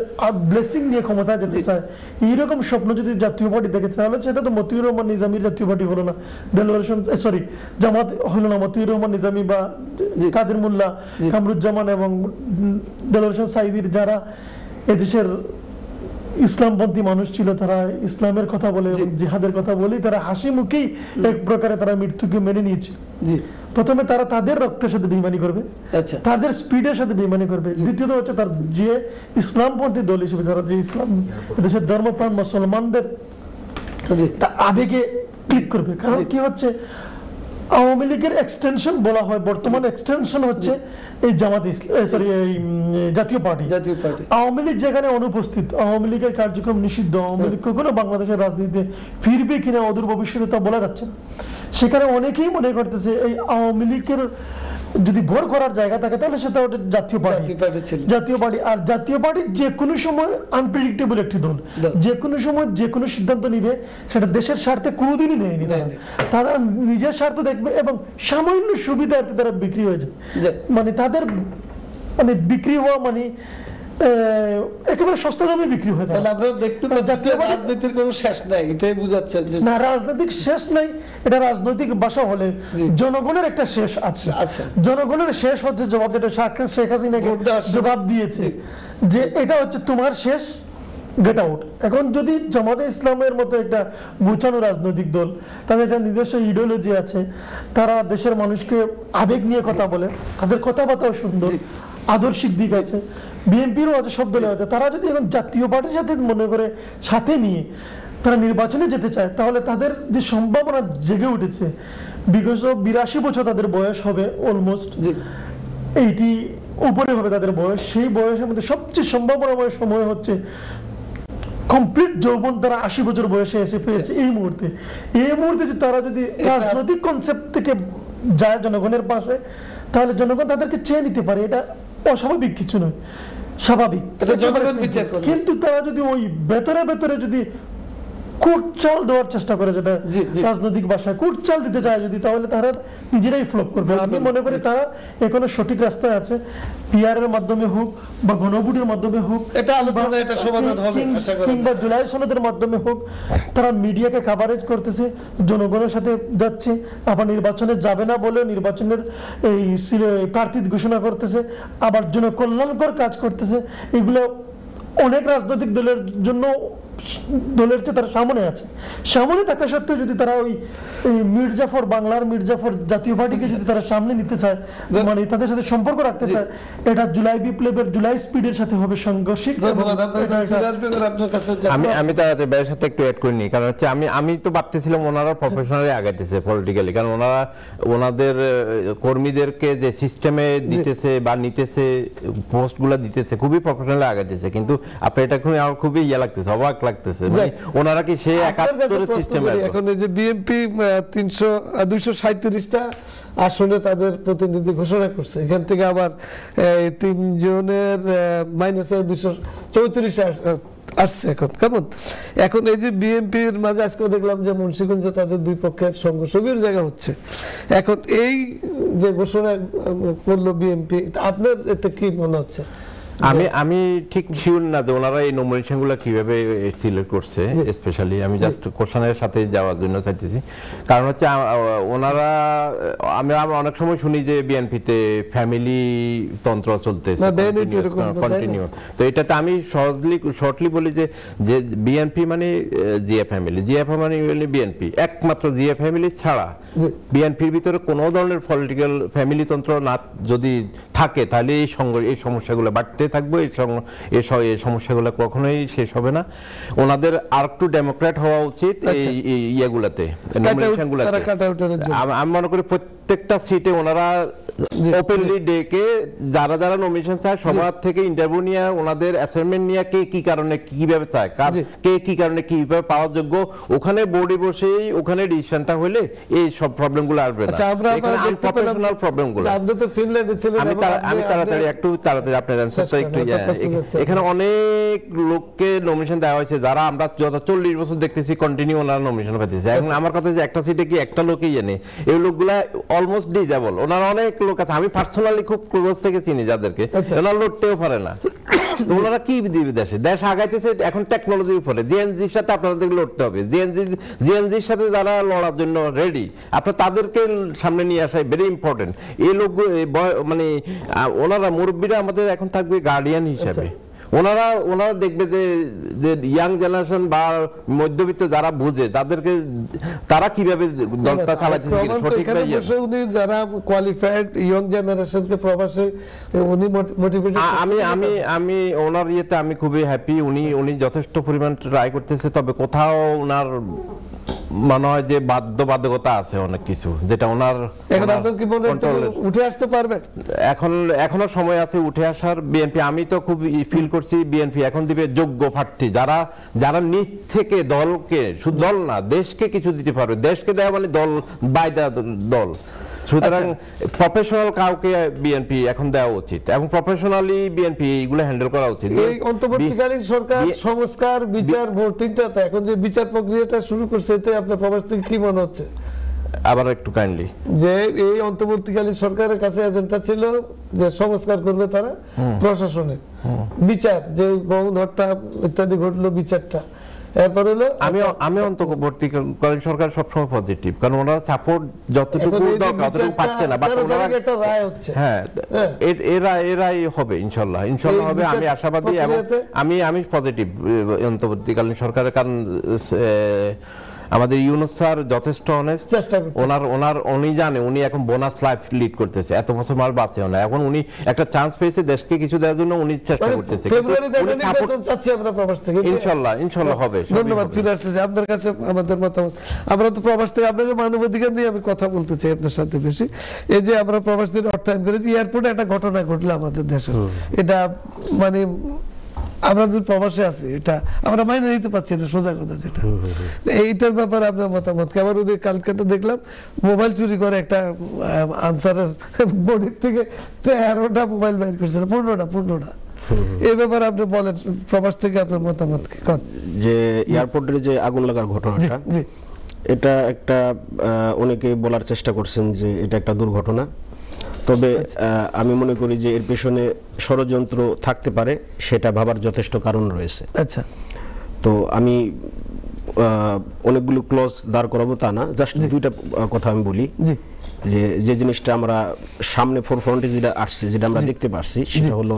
ব্লেসিং নিয়ে ক্ষমতায় যেতে চায়, এইরকম স্বপ্ন যদি জাতীয় পার্টি দেখে তাহলে সেটা তো মতিউর রহমান নিজামীর জাতীয় পার্টি হলো না, জামাত হলো না, মতিউর রহমান নিজামী বা কাদের মোল্লা, কামরুজ্জামান এবং দেলোয়ার সাঈদীর যারা এদেশের ইসলামপন্থী মানুষ ছিল, তারা ইসলামের কথা বলে এবং জিহাদের কথা বলে তারা হাসি মুখেই এক প্রকারে তারা মৃত্যুকে মেনে নিয়েছে। প্রথমে তারা তাদের রক্তের সাথে বেইমানি করবে, তাদের স্পিডের সাথে বেইমানি করবে। দ্বিতীয়ত হচ্ছে তার যে ইসলামপন্থী দল হিসেবে যারা যে ইসলাম দেশের ধর্মপ্রাণ মুসলমানদের আবেগে ক্লিক করবে। কারণ কি হচ্ছে আওয়ামী লীগের এক্সটেনশন বলা হয়, বর্তমান এক্সটেনশন হচ্ছে এই জামাত এই জাতীয় পার্টি। আওয়ামী লীগ যেখানে অনুপস্থিত, আওয়ামী লীগের কার্যক্রম নিষিদ্ধ, আওয়ামী লীগ কখনো বাংলাদেশের রাজনীতিতে ফিরবে কিনা অদূর ভবিষ্যতে তা বলা যাচ্ছে না। সেখানে অনেকেই মনে করতেছে এই আওয়ামী লীগের যদি ভোর করার জায়গা থাকে তাহলে সেটা ওটা জাতীয় পার্টি জাতীয় পার্টি ছিল। জাতীয় পার্টি। আর জাতীয় পার্টি যে কোনো সময় আনপ্রেডিক্টেবল একটি দল, যে কোনো সময় যে কোনো সিদ্ধান্ত নিবে, সেটা দেশের স্বার্থে কোনোদিনই নেয়নি তারা নিজের স্বার্থ দেখবে এবং সামান্য সুবিধার্থে তারা বিক্রি হয়ে যায়। মানে তাদের মানে বিক্রি হওয়া মানে একেবারে সস্তা দামে বিক্রি হয়ে যায়। তাহলে আমরা দেখতে পাচ্ছি রাজনীতির কোনো শেষ নাই, এটাই বোঝাচ্ছে যে না, রাজনৈতিক শেষ নাই, এটা রাজনৈতিক ভাষা হলে জনগণের একটা শেষ আছে। জনগণের শেষ হচ্ছে জবাব, যেটা শেখ হাসিনাকে জবাব দিয়েছে যে এটা হচ্ছে তোমার শেষ, গেট আউট। এখন যদি জামাতে ইসলামের মতো একটা গুছানো রাজনৈতিক দল, তাদের একটা নিজস্ব ইডিওলজি আছে, তারা দেশের মানুষকে আবেগ নিয়ে কথা বলে, তাদের কথাবার্তাও সুন্দর, আদর্শিক দিক আছে, বিএনপিরও আছে, সব দলের আছে, তারা যদি এখন জাতীয় পার্টির সাথে মনে করে সাথে নিয়ে তারা নির্বাচনে যেতে চায়, তাহলে তাদের যে সম্ভাবনা জেগে উঠেছে, বিগত 82 বছর তাদের বয়স হবে, অলমোস্ট 80 উপরে হবে তাদের বয়স, সেই বয়সের মধ্যে সবচেয়ে সম্ভাবনাময় সময় হচ্ছে কমপ্লিট যৌবন, তারা 80 বছর বয়সে এসে পেয়েছে এই মুহূর্তে। এই মুহূর্তে তারা যদি রাজনৈতিক কনসেপ্ট থেকে যায় জনগণের পাশে, তাহলে জনগণ তাদেরকে চেয়ে নিতে পারে, এটা অস্বাভাবিক কিছু নয়, স্বাভাবিক। কিন্তু তারা যদি ওই ভেতরে ভেতরে যদি কুটচাল দেওয়ার চেষ্টা করে, যেটা রাজনৈতিক ভাষায় কুটচাল দিতে চায় যদি, তাহলে তারা নিজেরাই ফ্লপ করবে। আমি মনে করি তারা এখনো সঠিক রাস্তায় আছে, পিআর এর মাধ্যমে হোক বা গণভোটের মাধ্যমে হোক, কিংবা জুলাই সনদের মাধ্যমে হোক, তারা মিডিয়াকে কাভারেজ করতেছে, জনগণের সাথে যাচ্ছে, আবার নির্বাচনে যাবে না বলে নির্বাচনের এই প্রার্থী ঘোষণা করতেছে, আবার জনকল্যাণকর কাজ করতেছে। এগুলো অনেক রাজনৈতিক দলের জন্য, দলের চেয়ে তারা সামনে আছে। সামনে থাকা সত্ত্বেও যদি তারা ওই মির্জাফর, বাংলার মির্জাফর জাতীয় পার্টিকে যদি তারা সামনে নিতে চায়, মানে তাদের সাথে সম্পর্ক রাখতে চায়, এটা জুলাই বিপ্লবের, জুলাই স্পিডের সাথে হবে সংঘর্ষিক। আমি তাদের ভাইয়ের সাথে একটু অ্যাড করিনি, কারণ হচ্ছে আমি তো ভাবতেছিলাম ওনারা প্রফেশনালি আগাইতেছে পলিটিক্যালি, কারণ ওনারা ওনাদের কর্মীদেরকে যে সিস্টেমে দিতেছে বা নিতেছে, পোস্টগুলো দিতেছে, খুবই প্রফেশনালি আগাইতেছে। কিন্তু আপনার এটা খুবই ইয়ে লাগতেছে, অবাক লাগতেছে, ওনারা কি সেই 71 সিস্টেমে। এখন এই যে বিএনপি 237টা আসনে তাদের প্রতিনিধি ঘোষণা করছে, এখান থেকে আবার 3 জনের মাইনাস 234 আসছে। এখন কেমন, এখন এই যে বিএনপির মাঝে আজকে দেখলাম যে মুন্সিগঞ্জে তাদের দুই পক্ষের সংঘর্ষ বিভিন্ন জায়গা হচ্ছে। এখন এই যে ঘোষণা করলো বিএনপি, আপনার এতে কি মনে হচ্ছে? আমি ঠিক শিওর না যে ওনারা এই নমিনেশনগুলো কিভাবে সিলেক্ট করছে, স্পেশালি আমি জাস্ট কোশ্চেনের সাথে যাওয়ার জন্য চাইতেছি। কারণ হচ্ছে ওনারা, আমরা অনেক সময় শুনি যে বিএনপিতে ফ্যামিলি তন্ত্র চলতেছে কন্টিনিউ, তো এটাতে আমি শর্টলি বলি যে বিএনপি মানে জিয়া ফ্যামিলি, জিয়া মানে বিএনপি, একমাত্র জিয়া ফ্যামিলি ছাড়া বিএনপির ভিতরে কোনো ধরনের পলিটিক্যাল ফ্যামিলি তন্ত্র না যদি থাকে, তাহলে এই সমস্যাগুলো বাড়তে থাকবে, এই সমস্যাগুলো কখনোই শেষ হবে না। ওনাদের আর একটু ডেমোক্রেট হওয়া উচিত এই ইয়েগুলাতে, নমিনেশনগুলোতে। আমি মনে করি প্রত্যেকটা সিটে ওনারা ওপেনলি ডেকে যারা যারা নমিনেশন চায় সবার থেকে ইন্টারভিউ নিয়ে, ওনাদের অ্যাসাইনমেন্ট নিয়ে, কে কি কারণে কিভাবে চায়, কে কি কারণে কিভাবে পাওয়ার যোগ্য, ওখানে বোর্ডে বসেই ওখানে ডিসিশনটা হলে এই সব প্রবলেমগুলো আসবে না, প্রফেশনাল প্রবলেমগুলো। আমি তাড়াতাড়ি আপনার অ্যানসারটা একটু, এখানে অনেক লোককে নমিনেশন দেওয়া হয়েছে যারা আমরা যত 40 বছর দেখতেছি কন্টিনিউ ওনারা নমিনেশন পাইতেছে। এখন আমার কথা যে একটা সিটে কি একটা লোকই এনে, এই লোকগুলা অলমোস্ট ডিজেবল, ওনারা অনেক লোক আছে, আমি পার্সোনালি খুব ক্লোজ থেকে চিনি যাদেরকে, ওনারা লড়তেও পারে না। তো ওনারা কি দিবে দেশে, দেশ আগাইতেছে এখন টেকনোলজির উপরে, জিএনজির সাথে আপনাদের লড়তে হবে, জিএনজির সাথে যারা লড়ার জন্য রেডি, আপনার তাদেরকে সামনে নিয়ে আসাই ভেরি ইম্পর্টেন্ট। এই লোক মানে ওনারা মুরব্বীরা আমাদের এখন থাকবে গার্ডিয়ান হিসেবে, ওনারা দেখবে যে ইয়াং জেনারেশন বা মধ্যবিত্ত যারা বুঝে তাদেরকে, তারা কিভাবে দলটা চালাচ্ছে সঠিকভাবে, যারা কোয়ালিফাইড ইয়াং জেনারেশনকে প্রবাসে উনি মোটিভেট। আমি ওনার ইয়েতে আমি খুবই হ্যাপি, উনি যথেষ্ট পরিমাণ ট্রাই করতেছে, তবে কোথাও ওনার মনে হয় যে বাধ্যবাধকতা আছে অনেক কিছু, যেটা ওনার উঠে আসতে পারবে। এখনো সময় আছে উঠে আসার। বিএনপি, আমি তো খুব ফিল করছি বিএনপি এখন দিবে যোগ্য প্রার্থী, যারা নিজ থেকে দলকে, শুধু দল না দেশকে কিছু দিতে পারবে। দেশকে দেওয়া মানে দল বাই দল সুতরাং প্রফেশনাল কাউকে বিএনপি এখন দেওয়া উচিত এবং প্রফেশনালি বিএনপি এইগুলো হ্যান্ডেল করা উচিত। এই অন্তর্বর্তীকালীন সরকার সংস্কার বিচার ভোট তিনটাতে এখন যে বিচার প্রক্রিয়াটা শুরু করছে এতে আপনার প্রবাস থেকে কি মনে হচ্ছে? আবার একটু কাইন্ডলি। যে এই অন্তর্বর্তীকালীন সরকারের কাছে এজেন্ডা ছিল যে সংস্কার করবে তারা প্রশাসনের বিচার, যে গণ হত্যা ইত্যাদি ঘটলো বিচারটা, এরপর হলো আমি অন্তর্বর্তীকালীন সরকার সবসময় পজিটিভ, কারণ ওনারা সাপোর্ট যতটুকু দরকার ততটুকু পাচ্ছে না, বাট ওনারা একটা রায় হচ্ছে, হ্যাঁ এরাই হবে ইনশাআল্লাহ হবে, আমি আশাবাদী এবং আমি পজিটিভ অন্তর্বর্তীকালীন সরকারের। কারণ আমাদের ইউনূস স্যার যথেষ্ট অনেস্ট, উনি জানে উনি এখন বোনাস লাইফ লিড করতেছে, এত বছর মাল বাঁচেও না, এখন উনি একটা চান্স পেয়েছে দেশকে কিছু দেওয়ার জন্য, উনি চেষ্টা করতেছে। ইনশাআল্লাহ হবে। ধন্যবাদ। ফিরে আসছে আপনার কাছে আমাদের মতামত। আমরা তো প্রবাস থেকে আপনাদের মানবাধিকার নিয়ে আমি কথা বলতে চাই আপনার সাথে বেশি। এই যে আমরা প্রবাস থেকে অর্থায়ন করেছি, এয়ারপোর্টে একটা ঘটনা ঘটলো আমাদের দেশে, এটা মানে আমরা যে প্রবাসে আছি এটা আমরা মাইনে নিতে পারছি না, সোজা কথা যেটা। এইটার ব্যাপারে আপনার মতামত কি? আবার ওদের কালকে দেখলাম মোবাইল চুরি করে একটা আনসারের বডির থেকে 13টা মোবাইল বাইর করছে, 15টা। এই ব্যাপারে আপনি বলেন, প্রবাস থেকে আপনার মতামত কি? যে এয়ারপোর্টের যে আগুন লাগার ঘটনাটা, এটা একটা অনেকে বলার চেষ্টা করছেন যে এটা একটা দুর্ঘটনা, তবে আমি মনে করি যে এর পেছনে ষড়যন্ত্র থাকতে পারে, সেটা ভাবার যথেষ্ট কারণ রয়েছে। আচ্ছা, তো আমি অনেকগুলো ক্লজ দাঁড় করাবো তা না, জাস্ট দুইটা কথা আমি বলি। যে জিনিসটা আমরা সামনে ফোরফ্রন্টে যেটা আসছে, যেটা আমরা দেখতে পাচ্ছি, সেটা হলো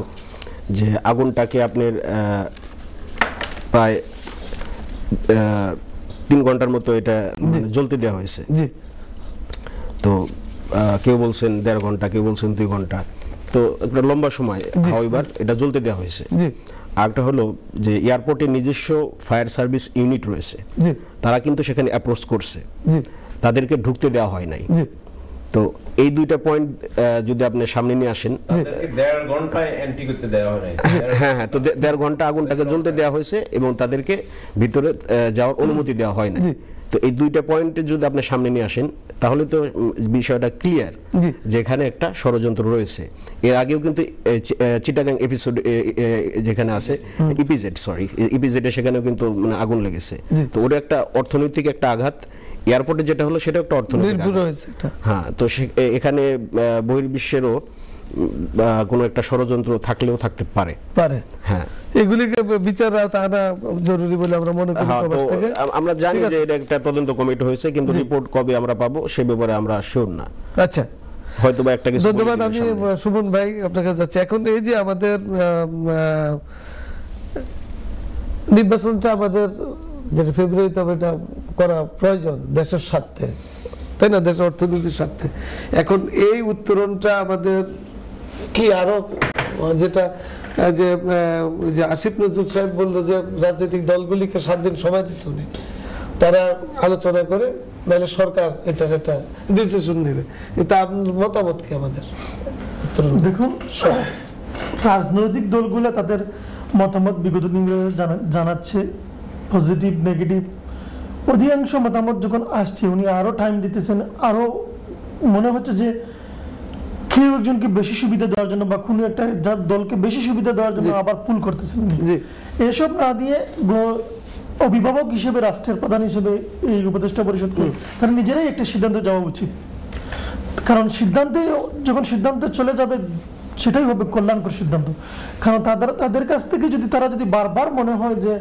যে আগুনটাকে আপনার প্রায় 3 ঘন্টার মতো এটা জ্বলতে দেওয়া হয়েছে। তো কেউ বলছেন 1.5 ঘন্টা, কেউ বলছেন 2 ঘন্টা, তো একটা লম্বা সময় হাওয়াইবার এটা জ্বলতে দেওয়া হয়েছে। আরেকটা হলো যে এয়ারপোর্টে নিজস্ব ফায়ার সার্ভিস ইউনিট রয়েছে, তারা কিন্তু সেখানে অ্যাপ্রোচ করছে, তাদেরকে ঢুকতে দেওয়া হয় নাই। তো এই দুইটা পয়েন্ট যদি আপনি সামনে নিয়ে আসেন, 1.5 ঘন্টায় এন্ট্রি করতে দেওয়া হয় নাই। হ্যাঁ, তো 1.5 ঘন্টা আগুনটাকে জ্বলতে দেওয়া হয়েছে এবং তাদেরকে ভিতরে যাওয়ার অনুমতি দেওয়া হয় না। তো এই দুইটা পয়েন্টে যদি আপনি সামনে নিয়ে আসেন, তাহলে তো বিষয়টা ক্লিয়ার, যেখানে একটা ষড়যন্ত্র রয়েছে। এর আগেও কিন্তু চিটাগাং এপিসোড যেখানে আছে ইপিজেড সেখানেও কিন্তু মানে আগুন লেগেছে। তো ওটা একটা অর্থনৈতিক একটা আঘাত, এয়ারপোর্টে যেটা হলো সেটা একটা অর্থনৈতিক আঘাত। হ্যাঁ, তো এখানে বহির্বিশ্বেরও কোনো একটা ষড়যন্ত্র থাকলেও থাকতে পারে। হ্যাঁ, এগুলিকে বিচার আনা জরুরি বলে আমরা মনে করি। আমরা জানি যে এটা একটা তদন্ত কমিটি হয়েছে, কিন্তু রিপোর্ট কবে আমরা পাবো সে ব্যাপারে আমরা শিওর না। আচ্ছা, হয়তো বা একটা কিছু। ধন্যবাদ। আমি সুমন ভাই আপনার কাছে যাচ্ছি। এখন এই যে আমাদের নির্বাচনটা আমাদের যেটা ফেব্রুয়ারিতে এটা করা প্রয়োজন দেশের স্বার্থে, তাই না, দেশের অর্থনীতির স্বার্থে। এখন এই উত্তরণটা আমাদের কি আরো, যেটা যে আসিফ নজরুল সাহেব বললো যে রাজনৈতিক দলগুলিকে 7 দিন সময় দিচ্ছে উনি, তারা আলোচনা করে নাহলে সরকার এটা ডিসিশন নেবে। এটা আপনার মতামত কি? আমাদের দেখুন, রাজনৈতিক দলগুলো তাদের মতামত বিগত দিনে জানাচ্ছে, পজিটিভ নেগেটিভ। অধিকাংশ মতামত যখন আসছে, উনি আরো টাইম দিতেছেন, আরো মনে হচ্ছে যে কেউ একজনকে বেশি সুবিধা দেওয়ার জন্য বা কোনো একটা দলকে বেশি সুবিধা দেওয়ার জন্য আবার পুল করতেছেন। এসব না দিয়ে অভিভাবক হিসেবে, রাষ্ট্রের প্রধান হিসেবে এই উপদেষ্টা পরিষদকে তারা নিজেরাই একটা সিদ্ধান্ত যাওয়া উচিত। কারণ যখন সিদ্ধান্তে চলে যাবে, সেটাই হবে কল্যাণকর সিদ্ধান্ত। কারণ তাদের কাছ থেকে তারা যদি বারবার মনে হয় যে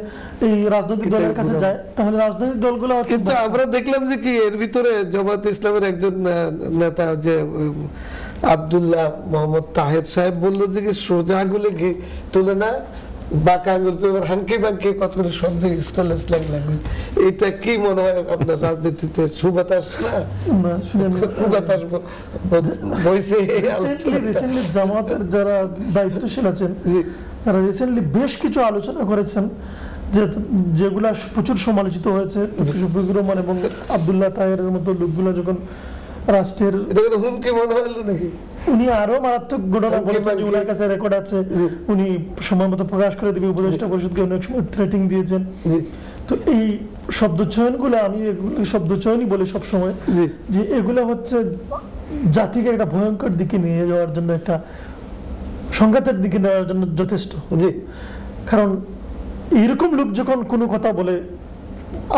এই রাজনৈতিক দলের কাছে যায়, তাহলে রাজনৈতিক দলগুলো। কিন্তু আমরা দেখলাম যে কি এর ভিতরে জামায়াতে ইসলামের একজন নেতা যে আব্দুল্লাহ মোহাম্মদ তাহের সাহেব বললো যে কি সোজা আঙুলে ঘি তুলে না, বাঁকা আঙুল তুলে হাঙ্কি বাঙ্কি কতগুলো শব্দ ইউজ করলে ইসলামিক ল্যাঙ্গুয়েজ। এটা কি মনে হয় আপনার রাজনীতিতে সুবাতাস না? সুবাতাস বইছে। রিসেন্টলি জামাতের যারা দায়িত্বশীল আছেন, তারা রিসেন্টলি বেশ কিছু আলোচনা করেছেন যেগুলা প্রচুর সমালোচিত হয়েছে। এবং আব্দুল্লাহ তাহেরের মতো লোকগুলো যখন রাষ্ট্রের হুমকি মনে হলো নাকি, উনি আরো মারাত্মক ঘটনা বলেছেন যে উনার কাছে রেকর্ড আছে, উনি সময় মতো প্রকাশ করে দিবে। উপদেষ্টা পরিষদকে অনেক সময় থ্রেটিং দিয়েছেন। তো এই শব্দ চয়নগুলো, আমি শব্দ চয়নই বলি সবসময়, যে এগুলো হচ্ছে জাতিকে একটা ভয়ঙ্কর দিকে নিয়ে যাওয়ার জন্য, একটা সংঘাতের দিকে নেওয়ার জন্য যথেষ্ট। জি, কারণ এরকম লোক যখন কোনো কথা বলে,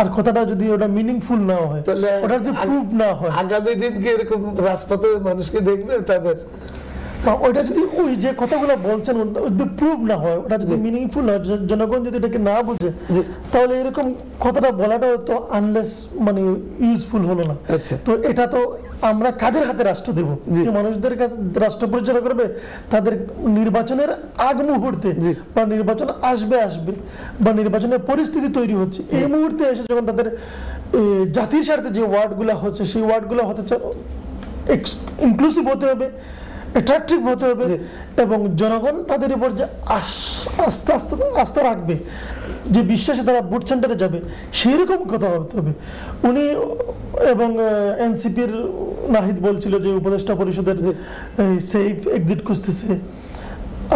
আর কথাটা যদি ওটা মিনিংফুল না হয়, তাহলে ওটার যে প্রুফ না হয়, আগামী দিনকে এরকম রাজপথে মানুষকে দেখবে তাদের বা ওইটা যদি ওই যে কথাগুলো বলছেন প্রুফ না হয়, ওটা যদি মিনিংফুল হয়, জনগণ যদি এটাকে না বুঝে, তাহলে এরকম কথাটা বলাটাও তো আনলেস মানে ইউজফুল হলো না। আচ্ছা। তো এটা তো আমরা কাদের হাতে রাষ্ট্র দেব? যে মানুষদের কাছে রাষ্ট্র পরিচালনা করবে, তাদের নির্বাচনের আগ মুহূর্তে বা নির্বাচন আসবে বা নির্বাচনের পরিস্থিতি তৈরি হচ্ছে, এই মুহূর্তে এসে যখন তাদের জাতির স্বার্থে যে ওয়ার্ডগুলো হচ্ছে, সেই ওয়ার্ডগুলো হতে ইনক্লুসিভ হতে হবে, অ্যাট্রাকটিভ হতে হবে, এবং জনগণ তাদের উপর যে আস্থা রাখবে, যে বিশ্বাসে তারা বুথ সেন্টারে যাবে, সেই রকম কথা হতে হবে। উনি এবং এনসিপির নাহিদ বলছিল যে উপদেষ্টা পরিষদের সেফ এক্সিট খুঁজতেছে।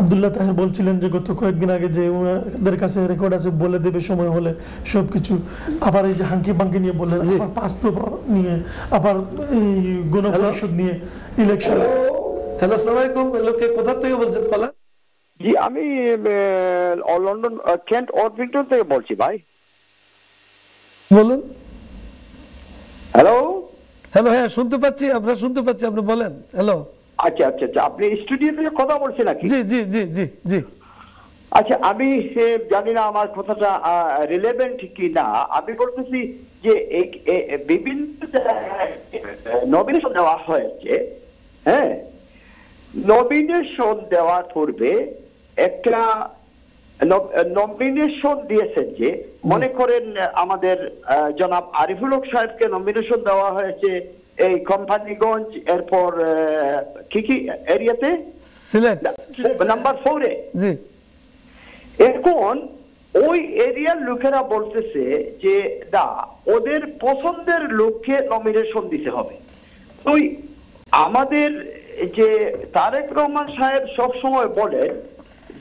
আব্দুল্লাহ তাহের বলছিলেন যে গত কয়েকদিন আগে যে ওনাদের কাছে রেকর্ড আছে, বলে দেবে সময় হলে সবকিছু। আবার এই যে হাঙ্কি পাঙ্কি নিয়ে বললেন, আবার 5 দফা নিয়ে, আবার এই গণপরিষদ নিয়ে, ইলেকশন। হ্যালো, আসসালামু আলাইকুম। লোকে কোথা থেকে বলছেন কলা? জি, আমি লন্ডন কেন্ট অরবিংটন থেকে বলছি ভাই। বলুন। হ্যালো। হ্যালো, হ্যাঁ শুনতে পাচ্ছি, আপনারা শুনতে পাচ্ছি, আপনি বলেন। হ্যালো। আচ্ছা আচ্ছা আচ্ছা, আপনি স্টুডিও থেকে কথা বলছেন নাকি? জি জি জি জি জি। আচ্ছা, আমি জানি না আমার কথাটা রিলেভেন্ট কি না। আমি বলতেছি যে বিভিন্ন নমিনেশন দেওয়া হয়েছে, হ্যাঁ, নমিনেশন দেওয়ার পূর্বে একটা নমিনেশন দিয়েছেন যে, মনে করেন আমাদের জনাব আরিফুল হক সাহেবকে নমিনেশন দেওয়া হয়েছে এই কোম্পানিগঞ্জ, এরপর কি এরিয়াতে, সিলেট নাম্বার 4-এ। জি। এখন ওই এরিয়ার লোকেরা বলতেছে যে না, ওদের পছন্দের লোককে নমিনেশন দিতে হবে। তো আমাদের যে তারেক রহমান সাহেব সব সময় বলেন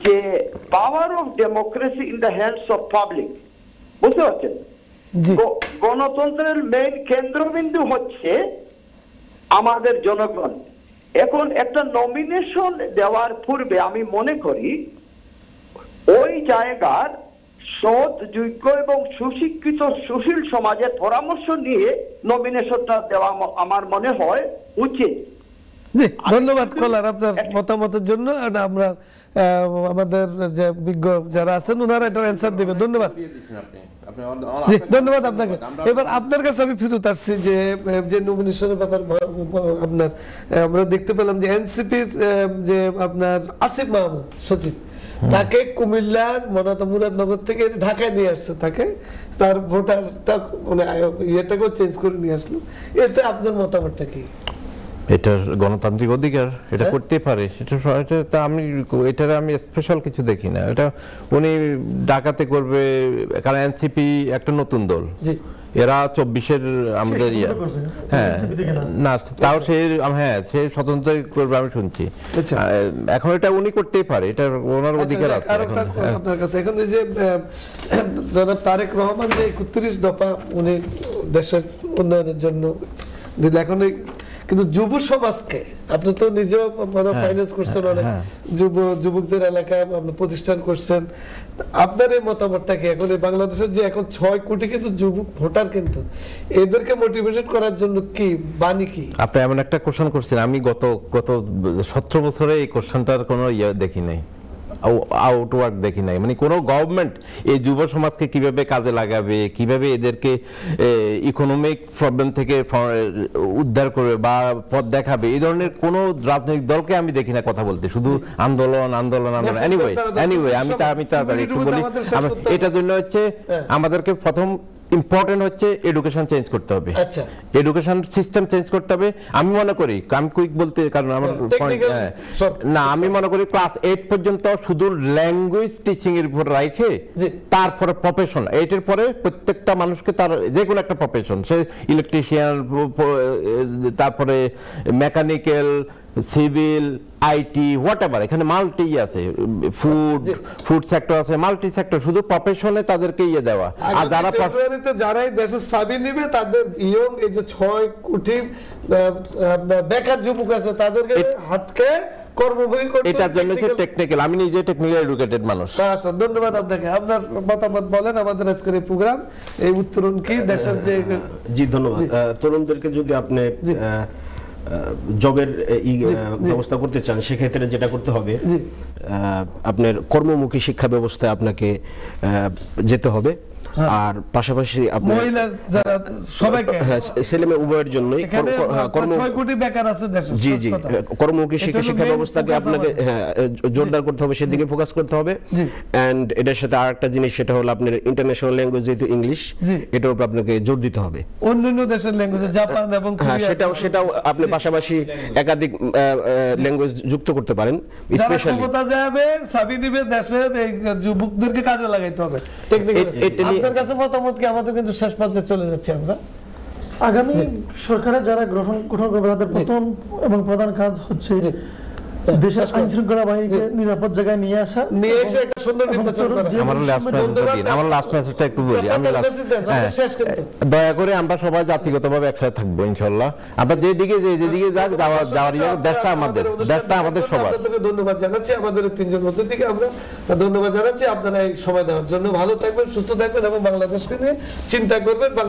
যে power of democracy in the hands of public, বুঝতে পারছেন? গণতন্ত্রের মেইন কেন্দ্রবিন্দু হচ্ছে আমাদের জনগণ। এখন একটা নমিনেশন দেওয়ার পূর্বে আমি মনে করি ওই জায়গার সৎ, যোগ্য এবং সুশিক্ষিত সুশীল সমাজের পরামর্শ নিয়ে নমিনেশনটা দেওয়া আমার মনে হয় উচিত। জি, ধন্যবাদ কলার আপনার মতামতের জন্য। আমরা আমাদের যে বিজ্ঞ যারা আছেন ওনারা এটার অ্যান্সার দেবে। ধন্যবাদ। জি, ধন্যবাদ আপনাকে। এবার আপনার কাছে আমি ফিরত আসছি যে নমিনেশনের ব্যাপার আপনার আমরা দেখতে পেলাম যে এনসিপির যে আপনার আসিফ মাহমুদ সচিব, তাকে কুমিল্লার মুরাদনগর থেকে ঢাকায় নিয়ে আসছে, তাকে তার ভোটারটা মানে ইয়েটাকেও চেঞ্জ করে নিয়ে আসলো। এতে আপনার মতামতটা কি? এটার গণতান্ত্রিক অধিকার, এটা করতে পারে। এটা আমি স্পেশাল কিছু দেখি না। এটা উনি ডাকাতে করবে, কারণ এনসিপি একটা নতুন দল, এরা 24-এর আমাদের হ্যাঁ না, তাও সে স্বতন্ত্র করবে আমি শুনছি। এখন এটা উনি করতেই পারে, এটা ওনার অধিকার আছে। আপনার কাছে এখন এই যে জনাব তারেক রহমান যে 31 দফা উনি দেশের উন্নয়নের জন্য দিল, এখন কিন্তু যুব সমাজকে আপনি তো নিজেও ফাইন্যান্স করছেন, অনেক যুবকদের এলাকায় আপনি প্রতিষ্ঠান করছেন, আপনার এই মতামতটা কি? এখন বাংলাদেশের যে এখন 6 কোটি কিন্তু যুবক ভোটার, কিন্তু এদেরকে মোটিভেটেড করার জন্য কি বাণী কি? আপনি এমন একটা কোশ্চেন করছেন, আমি গত 17 বছরে এই কোশ্চেনটার কোনো দেখি নাই, আউটওয়ার্ক দেখি নাই। মানে কোনো গভর্নমেন্ট এই যুব সমাজকে কিভাবে কাজে লাগাবে, কিভাবে এদেরকে ইকোনমিক প্রবলেম থেকে উদ্ধার করবে বা পথ দেখাবে, এই ধরনের কোনো রাজনৈতিক দলকে আমি দেখি না কথা বলতে, শুধু আন্দোলন আন্দোলন আন্দোলন। এনিওয়ে আমি তাড়াতাড়ি একটু বলি, এটার জন্য হচ্ছে আমাদেরকে প্রথম ইম্পর্টেন্ট হচ্ছে এডুকেশন চেঞ্জ করতে হবে, এডুকেশন সিস্টেম চেঞ্জ করতে হবে। আমি মনে করি, আমি কুইক বলতে, কারণ আমার না, আমি মনে করি ক্লাস 8 পর্যন্ত শুধু ল্যাঙ্গুয়েজ টিচিং এর উপর রাখে, তারপরে প্রফেশন, 8-এর পরে প্রত্যেকটা মানুষকে তার যে কোনো একটা প্রফেশন, সে ইলেকট্রিশিয়ান, তারপরে মেকানিক্যাল, সিভিল, আইটি, হোয়াটএভার, এখানে মাল্টি আছে, ফুড সেক্টর আছে, মাল্টি সেক্টর, শুধু প্রফেশনে তাদেরকে দেওয়া। আর যারা ফেব্রুয়ারিতে যারাই দেশের চাবি নিবে তাদের ইয়ং এই যে 6 কোটি বেকার যুবক আছে তাদেরকে হাতকে কর্মমুখী করতে, এটার জন্য হচ্ছে টেকনিক্যাল, আমি নিজে টেকনিক্যাল এডুকেটেড মানুষ। ধন্যবাদ আপনাকে। আপনার মতামত বলেন আমাদের আজকের এই প্রোগ্রাম, এই উত্তরণ কি দেশের যে। জি ধন্যবাদ। তরুণদেরকে যদি আপনি জবের ব্যবস্থা করতে চান, সেক্ষেত্রে যেটা করতে হবে, আপনার কর্মমুখী শিক্ষা ব্যবস্থায় আপনাকে যেতে হবে। আর পাশাপাশি মহিলা যারা সবাইকে, ছেলে মেয়ে উভয়ের জন্যই 6 কোটি বেকার আছে দেশে। জি জি, কর্মমুখী শিক্ষা ব্যবস্থাকে আপনাকে জোরদার করতে হবে, সেদিকে ফোকাস করতে হবে। এন্ড এটার সাথে আরেকটা জিনিস, সেটা হলো আপনার ইন্টারন্যাশনাল ল্যাঙ্গুয়েজ যেহেতু ইংলিশ, এটার উপর আপনাকে জোর দিতে হবে। অন্যান্য দেশের ল্যাঙ্গুয়েজ, জাপান এবং কোরিয়া, সেটাও আপনি পাশাপাশি একাধিক ল্যাঙ্গুয়েজ যুক্ত করতে পারেন। স্পেশালি ক্ষমতা যাবে সাবি নিবে দেশের এই যুবকদেরকে কাজে লাগাইতে হবে। আপনার কাছে মতামত কি? আমাদের কিন্তু শেষ পর্যায়ে চলে যাচ্ছে আমরা। আগামী সরকারের যারা গঠন করবে তাদের প্রথম এবং প্রধান কাজ হচ্ছে দেশের আইন শৃঙ্খলা বাহিনীকে নিরাপদ জায়গায় নিয়ে আসা, নিয়ে এসে একটা সুন্দর নির্বাচন করা। আমার লাস্ট মেসেজটা একটু বলি। আমি দয়া করে আমরা সবাই জাতিগতভাবে একসাথে থাকবো ইনশাআল্লাহ। আমরা যেদিকে যাক যাওয়ার দেশটা আমাদের সবার। ধন্যবাদ জানাচ্ছি আমাদের 3 জন অতিথিকে, আমরা ধন্যবাদ জানাচ্ছি আপনারা এই সময় দেওয়ার জন্য। ভালো থাকবেন, সুস্থ থাকবেন এবং বাংলাদেশকে নিয়ে চিন্তা করবেন।